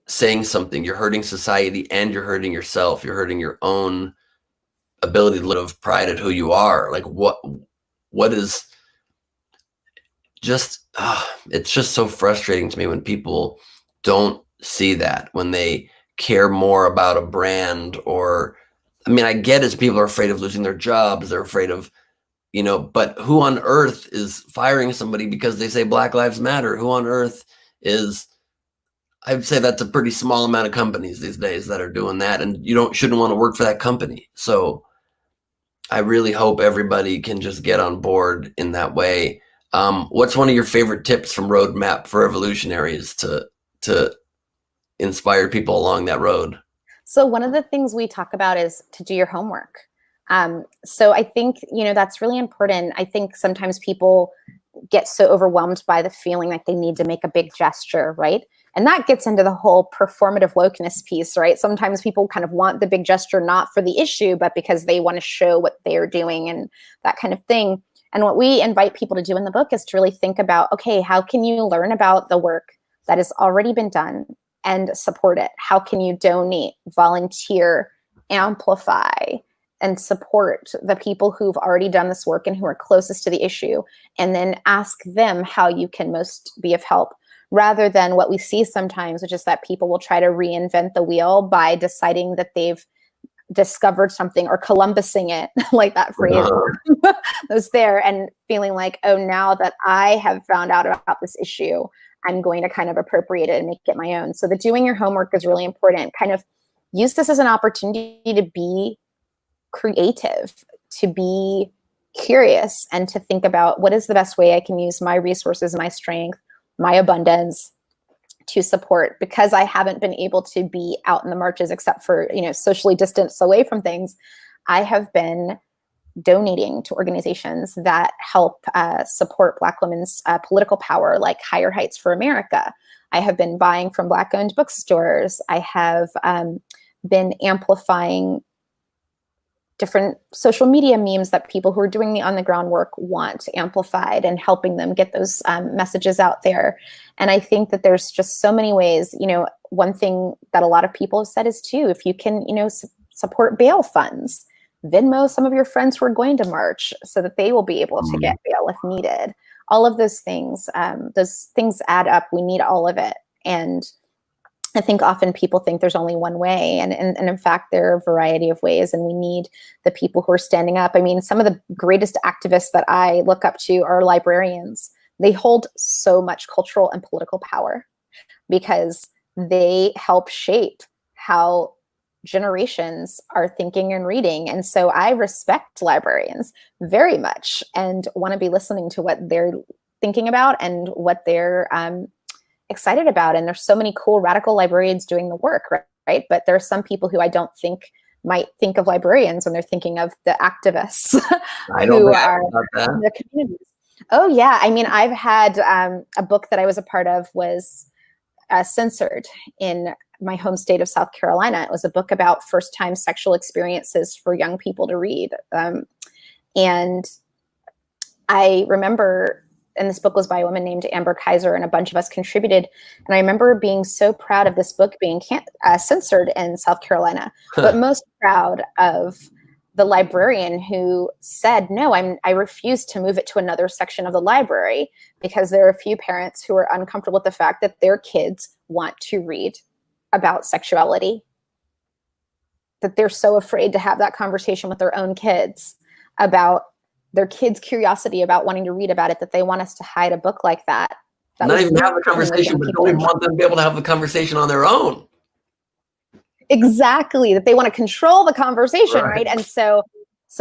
S1: saying something. You're hurting society and you're hurting yourself. You're hurting your own ability to live pride at who you are. Like what is just, it's just so frustrating to me when people don't see that, when they care more about a brand. Or, I mean, I get it, people are afraid of losing their jobs. They're afraid of, but who on earth is firing somebody because they say Black Lives Matter? Who on earth is, I'd say that's a pretty small amount of companies these days that are doing that, and shouldn't want to work for that company. So I really hope everybody can just get on board in that way. What's one of your favorite tips from Roadmap for Revolutionaries to inspire people along that road?
S2: So one of the things we talk about is to do your homework. So I think, that's really important. I think sometimes people get so overwhelmed by the feeling like they need to make a big gesture, right? And that gets into the whole performative wokeness piece, right? Sometimes people kind of want the big gesture, not for the issue, but because they want to show what they're doing and that kind of thing. And what we invite people to do in the book is to really think about, okay, how can you learn about the work that has already been done and support it? How can you donate, volunteer, amplify, and support the people who've already done this work and who are closest to the issue, and then ask them how you can most be of help, rather than what we see sometimes, which is that people will try to reinvent the wheel by deciding that they've discovered something, or Columbusing it, like that phrase was there, and feeling like, oh, now that I have found out about this issue, I'm going to kind of appropriate it and make it my own. So the doing your homework is really important. Kind of use this as an opportunity to be creative, to be curious, and to think about what is the best way I can use my resources, my strength, my abundance to support. Because I haven't been able to be out in the marches except for, socially distanced away from things, I have been donating to organizations that help support Black women's political power, like Higher Heights for America. I have been buying from Black-owned bookstores. I have been amplifying different social media memes that people who are doing the on-the-ground work want amplified, and helping them get those messages out there. And I think that there's just so many ways. One thing that a lot of people have said is, too, if you can, support bail funds, Venmo some of your friends who are going to march so that they will be able to get bail if needed. All of those things add up. We need all of it. And I think often people think there's only one way, and in fact, there are a variety of ways, and we need the people who are standing up. I mean, some of the greatest activists that I look up to are librarians. They hold so much cultural and political power because they help shape how generations are thinking and reading. And so I respect librarians very much and want to be listening to what they're thinking about and what they're excited about. And there's so many cool radical librarians doing the work, right? But there are some people who I don't think might think of librarians when they're thinking of the activists who are in the communities. Oh yeah, I mean, I've had a book that I was a part of was censored in my home state of South Carolina. It was a book about first-time sexual experiences for young people to read. And I remember, and this book was by a woman named Amber Kaiser, and a bunch of us contributed. And I remember being so proud of this book being censored in South Carolina, but most proud of the librarian who said, no, I refuse to move it to another section of the library because there are a few parents who are uncomfortable with the fact that their kids want to read about sexuality, that they're so afraid to have that conversation with their own kids about their kids' curiosity about wanting to read about it, that they want us to hide a book like that.
S1: Not even have the conversation, but don't even want them to be able to have the conversation on their own.
S2: Exactly, that they want to control the conversation, right? And so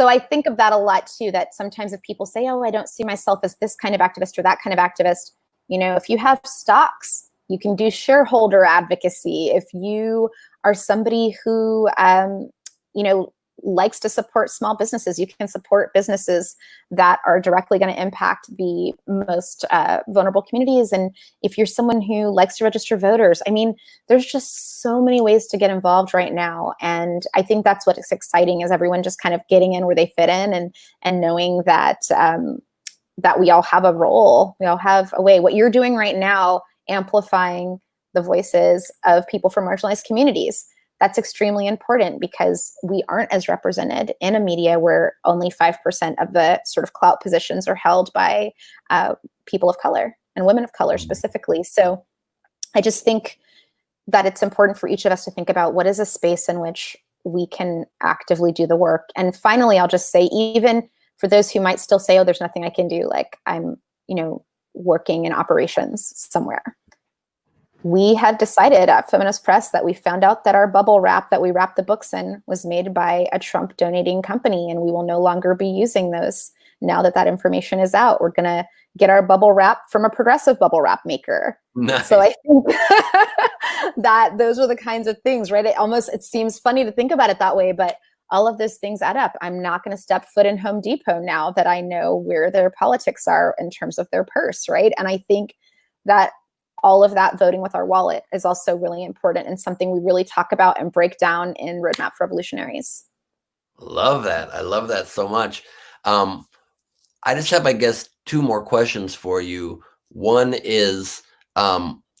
S2: I think of that a lot too, that sometimes if people say, oh, I don't see myself as this kind of activist or that kind of activist, if you have stocks, you can do shareholder advocacy. If you are somebody who, likes to support small businesses, you can support businesses that are directly going to impact the most vulnerable communities. And if you're someone who likes to register voters, I mean, there's just so many ways to get involved right now. And I think that's what's exciting, is everyone just kind of getting in where they fit in, and knowing that that we all have a role. We all have a way. What you're doing right now, amplifying the voices of people from marginalized communities, that's extremely important because we aren't as represented in a media where only 5% of the sort of clout positions are held by people of color and women of color specifically. So I just think that it's important for each of us to think about what is a space in which we can actively do the work. And finally, I'll just say, even for those who might still say, oh, there's nothing I can do, like I'm, working in operations somewhere. We had decided at Feminist Press that we found out that our bubble wrap that we wrapped the books in was made by a Trump donating company, and we will no longer be using those now that that information is out. We're going to get our bubble wrap from a progressive bubble wrap maker.
S1: Nice.
S2: So I think that those are the kinds of things, right? It seems funny to think about it that way, but all of those things add up. I'm not going to step foot in Home Depot now that I know where their politics are in terms of their purse, right? And I think that all of that voting with our wallet is also really important and something we really talk about and break down in Roadmap for Revolutionaries.
S1: Love that. I love that so much. I just have, I guess, two more questions for you. One is,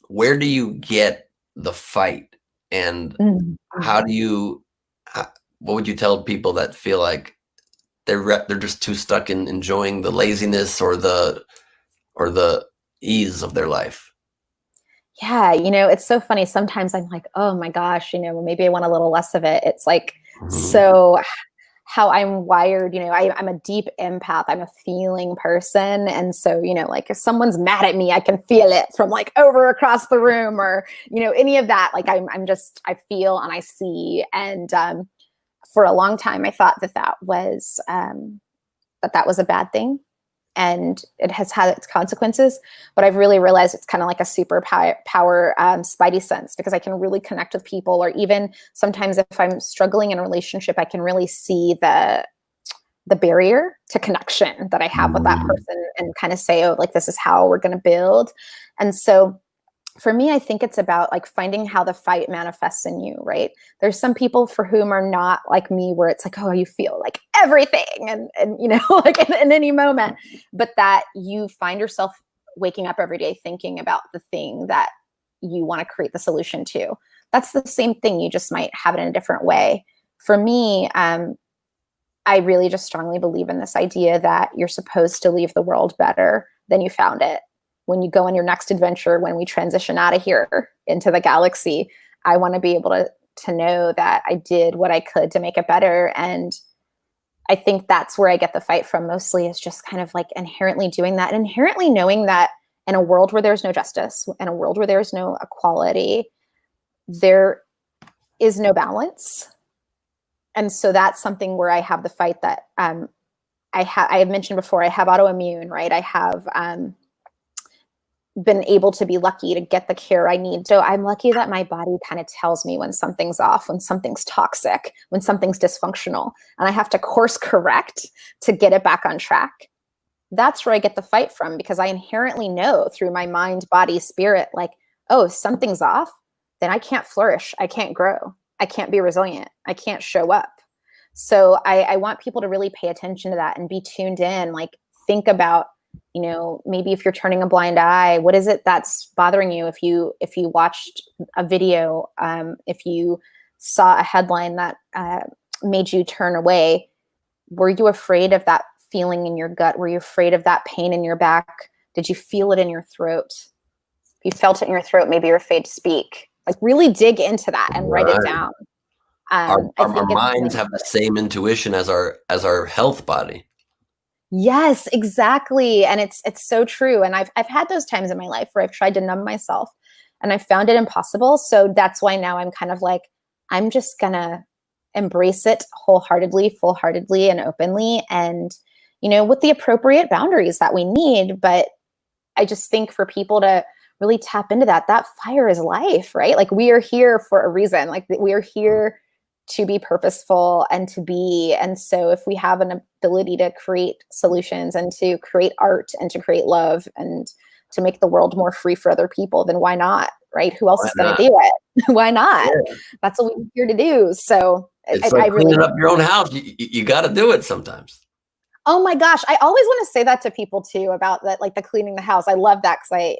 S1: where do you get the fight, and how do you? What would you tell people that feel like they're just too stuck in enjoying the laziness or the ease of their life?
S2: Yeah, it's so funny. Sometimes I'm like, oh my gosh, maybe I want a little less of it. It's like, so how I'm wired, I'm a deep empath. I'm a feeling person. And so, like if someone's mad at me, I can feel it from like over across the room or, any of that. Like I feel and I see. And for a long time, I thought that was a bad thing. And it has had its consequences, but I've really realized it's kind of like a superpower spidey sense, because I can really connect with people, or even sometimes if I'm struggling in a relationship, I can really see the barrier to connection that I have with that person and kind of say, oh, like this is how we're going to build. And so for me, I think it's about like finding how the fight manifests in you, right? There's some people for whom are not like me, where it's like, oh, you feel like everything and like in any moment, but that you find yourself waking up every day thinking about the thing that you want to create the solution to. That's the same thing. You just might have it in a different way. For me, I really just strongly believe in this idea that you're supposed to leave the world better than you found it. When you go on your next adventure, when we transition out of here into the galaxy, I want to be able to know that I did what I could to make it better. And I think that's where I get the fight from mostly, is just kind of like inherently doing that, and inherently knowing that in a world where there's no justice, in a world where there's no equality, there is no balance. And so that's something where I have the fight that I have mentioned before. I have autoimmune, right? I have been able to be lucky to get the care I need. So I'm lucky that my body kind of tells me when something's off, when something's toxic, when something's dysfunctional, and I have to course correct to get it back on track. That's where I get the fight from, because I inherently know through my mind, body, spirit, like, oh, if something's off, then I can't flourish. I can't grow. I can't be resilient. I can't show up. So I want people to really pay attention to that and be tuned in, like think about, maybe if you're turning a blind eye, what is it that's bothering you? If you watched a video, if you saw a headline that made you turn away, were you afraid of that feeling in your gut? Were you afraid of that pain in your back? Did you feel it in your throat? If you felt it in your throat, maybe you're afraid to speak. Like really dig into that and write it down.
S1: Our minds have the same intuition as our health body.
S2: Yes, exactly. And it's so true. And I've had those times in my life where I've tried to numb myself and I found it impossible. So that's why now I'm kind of like, I'm just gonna embrace it wholeheartedly, full-heartedly, and openly, and with the appropriate boundaries that we need. But I just think for people to really tap into that fire is life, right? Like we are here for a reason. Like we are here to be purposeful and to be. And so if we have an ability to create solutions and to create art and to create love and to make the world more free for other people, then why not, right? Who else is going to do it? Why not? Yeah. That's what we're here to do. So
S1: it's like cleaning up your own house. You got to do it sometimes.
S2: Oh my gosh. I always want to say that to people too about that, like the cleaning the house. I love that because I,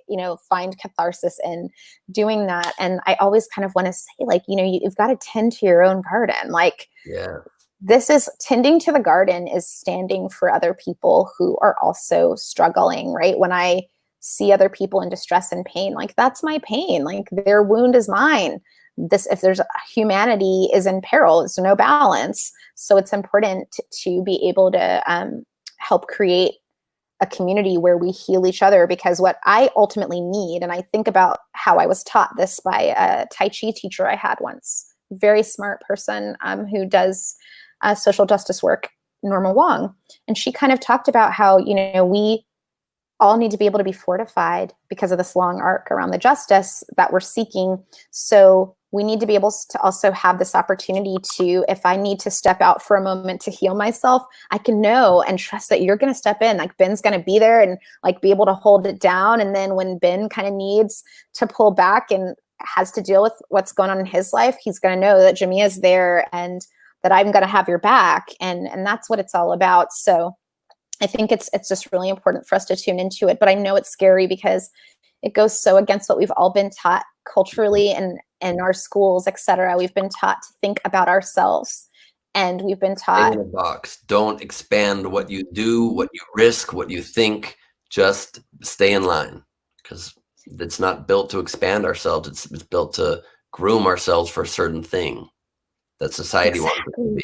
S2: find catharsis in doing that. And I always kind of want to say, like, you've got to tend to your own garden. Like,
S1: Yeah.
S2: this is tending to the garden is standing for other people who are also struggling, right? When I see other people in distress and pain, like that's my pain, like their wound is mine. If there's humanity is in peril, there's no balance. So it's important to be able to help create a community where we heal each other, because what I ultimately need, and I think about how I was taught this by a Tai Chi teacher I had once, very smart person who does social justice work, Norma Wong. And she kind of talked about how, we all need to be able to be fortified because of this long arc around the justice that we're seeking. So we need to be able to also have this opportunity to, if I need to step out for a moment to heal myself, I can know and trust that you're going to step in. Like Ben's going to be there and like be able to hold it down. And then when Ben kind of needs to pull back and has to deal with what's going on in his life, he's going to know that Jamia is there and that I'm going to have your back. And that's what it's all about. So I think it's just really important for us to tune into it. But I know it's scary because it goes so against what we've all been taught culturally and in our schools, et cetera. We've been taught to think about ourselves, and we've been taught.
S1: Stay in a box. Don't expand what you do, what you risk, what you think. Just stay in line, because it's not built to expand ourselves. It's built to groom ourselves for a certain thing that society wants us to be.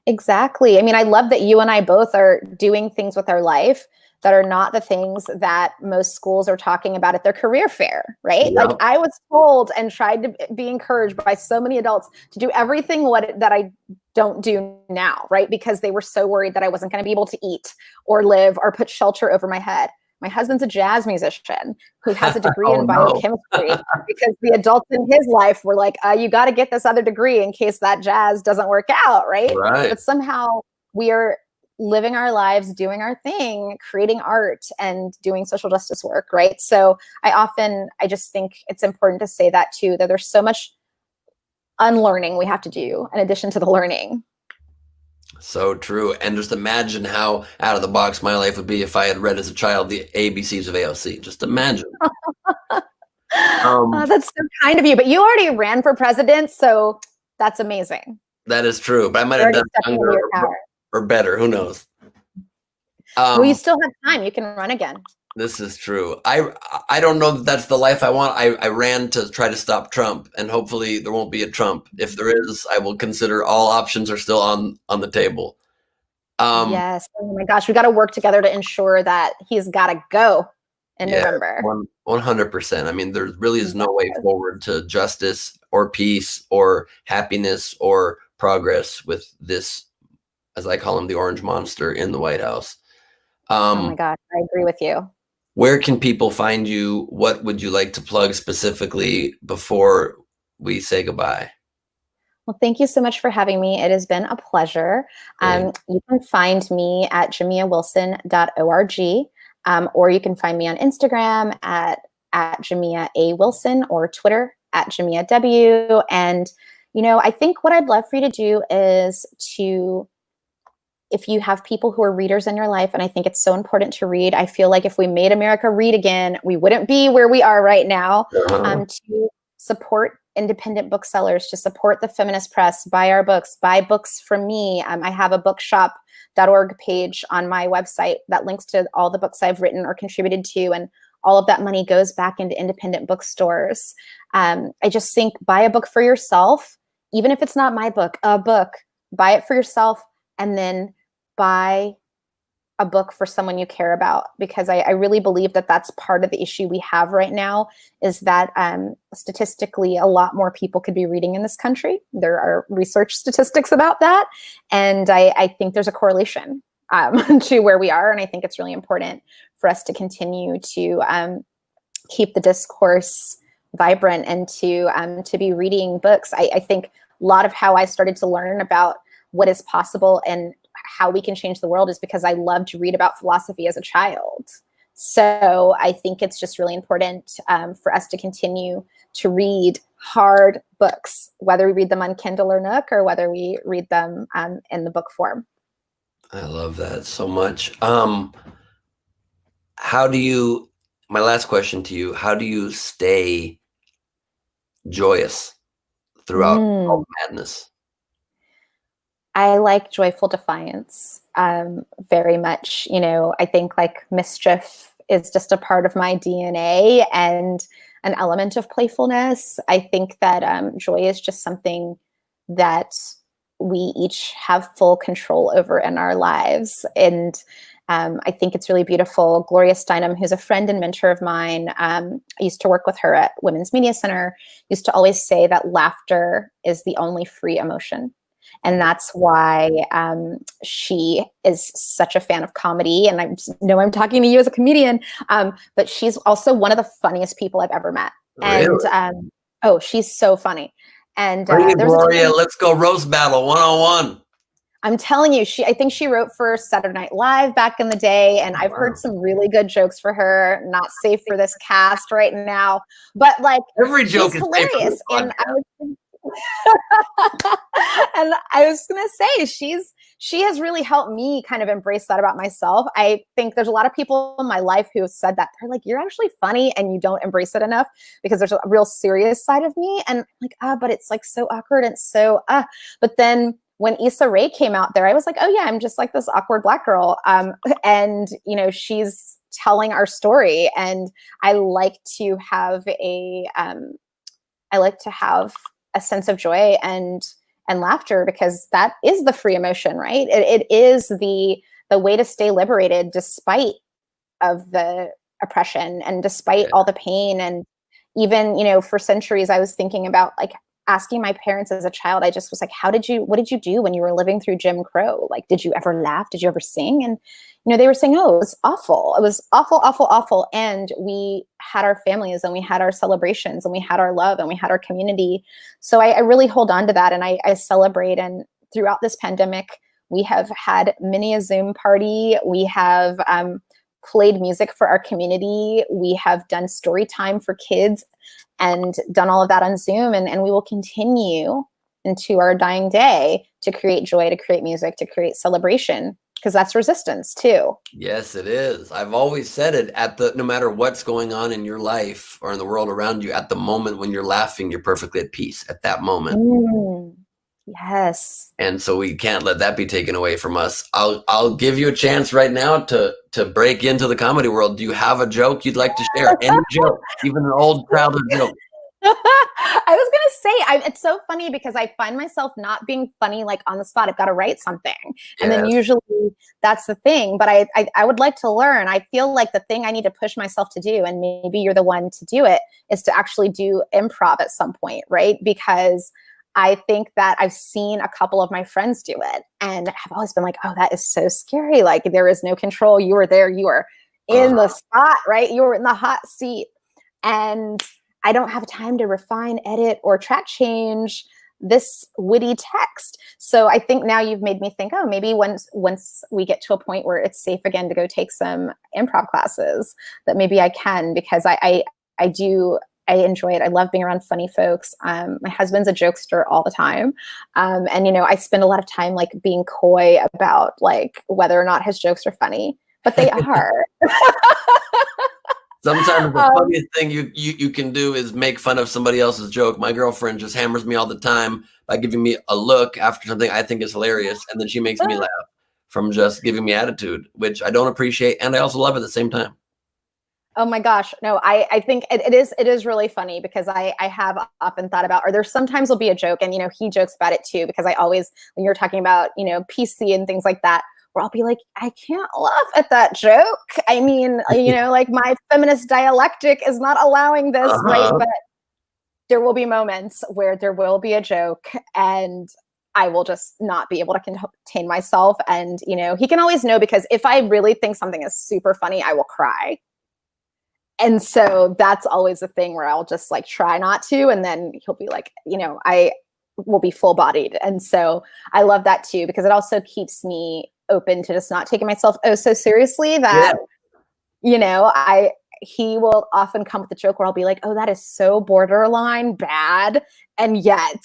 S2: Exactly. I mean, I love that you and I both are doing things with our life that are not the things that most schools are talking about at their career fair, right?
S1: Yep.
S2: Like I was told and tried to be encouraged by so many adults to do everything that I don't do now, right? Because they were so worried that I wasn't going to be able to eat or live or put shelter over my head. My husband's a jazz musician who has a degree in biochemistry because the adults in his life were like, you got to get this other degree in case that jazz doesn't work out, right? But somehow we are living our lives, doing our thing, creating art and doing social justice work, right? So I just think it's important to say that too, that there's so much unlearning we have to do in addition to the learning.
S1: So true. And just imagine how out of the box my life would be if I had read as a child the ABCs of AOC. Just imagine.
S2: That's so kind of you, but you already ran for president, so that's amazing.
S1: That is true, but I might have done younger or better. Who knows?
S2: Well, you still have time. You can run again.
S1: This is true. I don't know that that's the life I want. I ran to try to stop Trump, and hopefully there won't be a Trump. If there is, I will consider all options are still on the table.
S2: Yes. Oh my gosh, we got to work together to ensure that he's got to go in November.
S1: 100%. I mean, there really is no way forward to justice or peace or happiness or progress with this, as I call him, the orange monster in the White House.
S2: Oh my gosh, I agree with you.
S1: Where can people find you? What would you like to plug specifically before we say goodbye?
S2: Well, thank you so much for having me. It has been a pleasure. You can find me at jamiawilson.org, or you can find me on Instagram at Jamia A. Wilson, or Twitter at Jamia W. And, I think what I'd love for you to do is if you have people who are readers in your life, and I think it's so important to read. I feel like if we made America read again, we wouldn't be where we are right now. To support independent booksellers, to support the feminist press, buy our books, buy books from me. I have a bookshop.org page on my website that links to all the books I've written or contributed to, and all of that money goes back into independent bookstores. I just think buy a book for yourself, even if it's not my book, a book, buy it for yourself, and then buy a book for someone you care about, because I really believe that that's part of the issue we have right now, is that statistically a lot more people could be reading in this country. There are research statistics about that. And I think there's a correlation to where we are. And I think it's really important for us to continue to keep the discourse vibrant and to be reading books. I think a lot of how I started to learn about what is possible and how we can change the world is because I loved to read about philosophy as a child. So I think it's just really important for us to continue to read hard books, whether we read them on Kindle or Nook, or whether we read them in the book form.
S1: I love that so much. My last question to you, how do you stay joyous throughout all
S2: Mm.
S1: the madness?
S2: I like joyful defiance very much. I think like mischief is just a part of my DNA and an element of playfulness. I think that joy is just something that we each have full control over in our lives. And I think it's really beautiful. Gloria Steinem, who's a friend and mentor of mine, I used to work with her at Women's Media Center, used to always say that laughter is the only free emotion. And that's why she is such a fan of comedy. And I know I'm talking to you as a comedian, but she's also one of the funniest people I've ever met. And
S1: Really?
S2: oh, she's so funny. And
S1: Bring it,
S2: there's a
S1: Gloria.
S2: time,
S1: Let's go roast battle 1-on-1.
S2: I'm telling you, I think she wrote for Saturday Night Live back in the day, and I've heard
S1: Wow.
S2: some really good jokes for her. Not safe for this cast right now, but like
S1: Every
S2: she's
S1: joke is safe for this
S2: hilarious. And
S1: podcast.
S2: and I was gonna say she has really helped me kind of embrace that about myself. I think there's a lot of people in my life who have said that they're like, you're actually funny and you don't embrace it enough because there's a real serious side of me. And I'm like, but it's like so awkward and so but then when Issa Rae came out there, I was like, oh yeah, I'm just like this awkward Black girl. And she's telling our story. And I like to have a sense of joy and laughter, because that is the free emotion, right? It is the way to stay liberated despite of the oppression and despite all the pain. And even for centuries I was thinking about like asking my parents as a child. I just was like, what did you do when you were living through Jim Crow? Like, did you ever laugh? Did you ever sing? And they were saying, oh, it was awful. It was awful, awful, awful. And we had our families and we had our celebrations and we had our love and we had our community. So I really hold on to that, and I celebrate. And throughout this pandemic, we have had many a Zoom party. We have played music for our community. We have done story time for kids and done all of that on Zoom. And we will continue into our dying day to create joy, to create music, to create celebration, because that's resistance too.
S1: Yes, it is. I've always said it, no matter what's going on in your life or in the world around you, at the moment when you're laughing, you're perfectly at peace at that moment.
S2: Yes.
S1: And so we can't let that be taken away from us. I'll give you a chance right now to break into the comedy world. Do you have a joke you'd like to share? Any joke, even an old childhood joke.
S2: I was gonna say, it's so funny because I find myself not being funny like on the spot. I've got to write something, and then usually that's the thing. But I would like to learn. I feel like the thing I need to push myself to do, and maybe you're the one to do it, is to actually do improv at some point, right? Because I think that I've seen a couple of my friends do it and have always been like, oh, that is so scary. Like, there is no control. You were there. You were in the spot, right? You were in the hot seat. And I don't have time to refine, edit, or track change this witty text. So I think now you've made me think, oh, maybe once we get to a point where it's safe again to go take some improv classes, that maybe I can, because I enjoy it. I love being around funny folks. My husband's a jokester all the time. And, I spend a lot of time like being coy about like whether or not his jokes are funny, but they are.
S1: Sometimes the funniest thing you can do is make fun of somebody else's joke. My girlfriend just hammers me all the time by giving me a look after something I think is hilarious, and then she makes me laugh from just giving me attitude, which I don't appreciate, and I also love at the same time.
S2: Oh my gosh. No, I think it is really funny, because I have often thought about, or there's sometimes will be a joke, and he jokes about it too, because I always, when you're talking about PC and things like that, where I'll be like, I can't laugh at that joke. I mean, like my feminist dialectic is not allowing this, right? But there will be moments where there will be a joke and I will just not be able to contain myself. And, he can always know, because if I really think something is super funny, I will cry. And so that's always a thing where I'll just like try not to. And then he'll be like, I will be full bodied. And so I love that too, because it also keeps me open to just not taking myself so seriously that, he will often come with a joke where I'll be like, oh, that is so borderline bad. And yet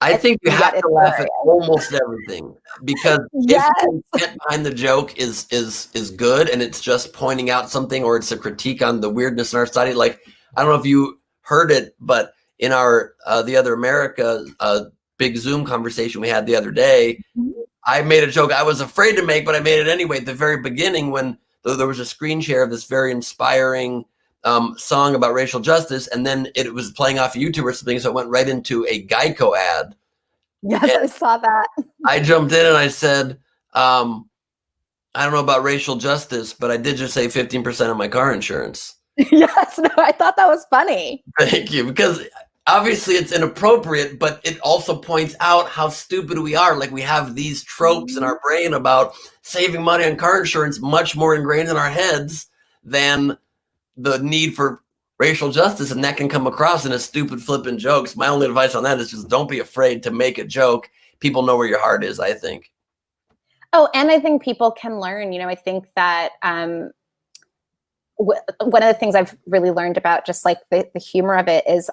S1: I think you have
S2: it's
S1: to laugh at
S2: hilarious.
S1: almost everything, because if
S2: Yes.
S1: the intent behind the joke is good and it's just pointing out something, or it's a critique on the weirdness in our society. Like, I don't know if you heard it, but in our the Other America big Zoom conversation we had the other day, I made a joke I was afraid to make, but I made it anyway at the very beginning, when there was a screen share of this very inspiring song about racial justice, and then it was playing off YouTube or something, so it went right into a Geico ad.
S2: Yes,
S1: And
S2: I saw that.
S1: I jumped in and I said, I don't know about racial justice, but I did just say 15% of my car insurance.
S2: Yes, no, I thought that was funny.
S1: Thank you. Because obviously it's inappropriate, but it also points out how stupid we are. Like, we have these tropes in our brain about saving money on car insurance, much more ingrained in our heads than the need for racial justice, and that can come across in a stupid flippant jokes. My only advice on that is just don't be afraid to make a joke. People know where your heart is, I think.
S2: Oh, and I think people can learn. I think that one of the things I've really learned about just like the humor of it is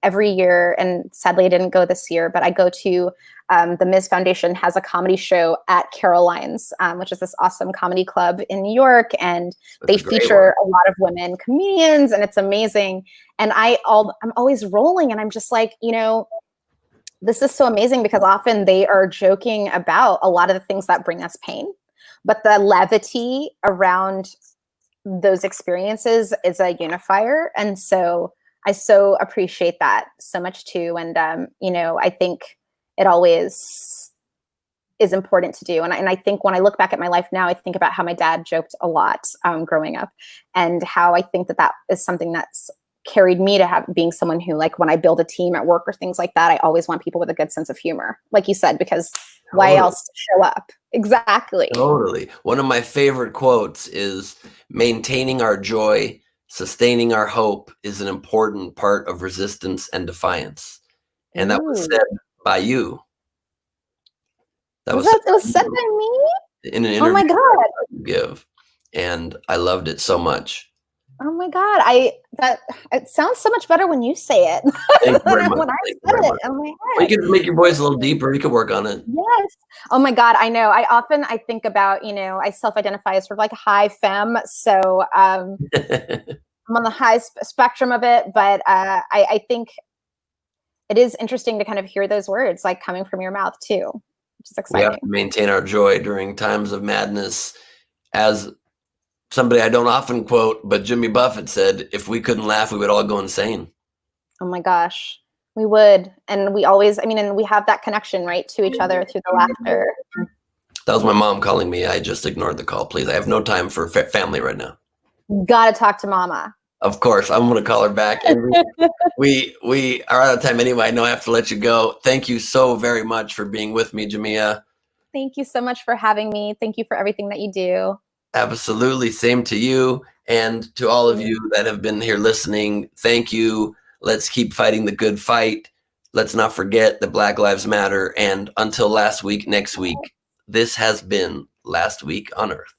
S2: every year, and sadly I didn't go this year, but I go to the Ms. Foundation has a comedy show at Caroline's, which is this awesome comedy club in New York, and they feature a lot of women comedians, and it's amazing. And I'm always rolling, and I'm just like, this is so amazing, because often they are joking about a lot of the things that bring us pain, but the levity around those experiences is a unifier. And so I so appreciate that so much too. And, I think it always is important to do. And I think when I look back at my life now, I think about how my dad joked a lot growing up, and how I think that is something that's carried me to being someone who, like, when I build a team at work or things like that, I always want people with a good sense of humor, like you said, because why else show up? Exactly.
S1: Totally. One of my favorite quotes is, maintaining our joy, sustaining our hope is an important part of resistance and defiance. And that was said by you.
S2: It was said by me?
S1: In an interview.
S2: Oh my God.
S1: You give. And I loved it so much.
S2: Oh my God. It sounds so much better when you say it.
S1: Thank you very much.
S2: When I said it in my head.
S1: You can make your voice a little deeper. You can work on it.
S2: Yes. Oh my God. I know. I think about, I self-identify as sort of like high femme. So I'm on the high spectrum of it, but I think it is interesting to kind of hear those words like coming from your mouth too, which is exciting.
S1: We have to maintain our joy during times of madness. As somebody I don't often quote, but Jimmy Buffett said, if we couldn't laugh, we would all go insane.
S2: Oh my gosh, we would. And we always, and we have that connection, right, to each other through the laughter.
S1: That was my mom calling me. I just ignored the call. Please, I have no time for family right now.
S2: Gotta talk to mama.
S1: Of course, I'm going to call her back. And we are out of time anyway. I know I have to let you go. Thank you so very much for being with me, Jamia.
S2: Thank you so much for having me. Thank you for everything that you do.
S1: Absolutely. Same to you, and to all of you that have been here listening. Thank you. Let's keep fighting the good fight. Let's not forget that Black Lives Matter. And until next week, this has been Last Week on Earth.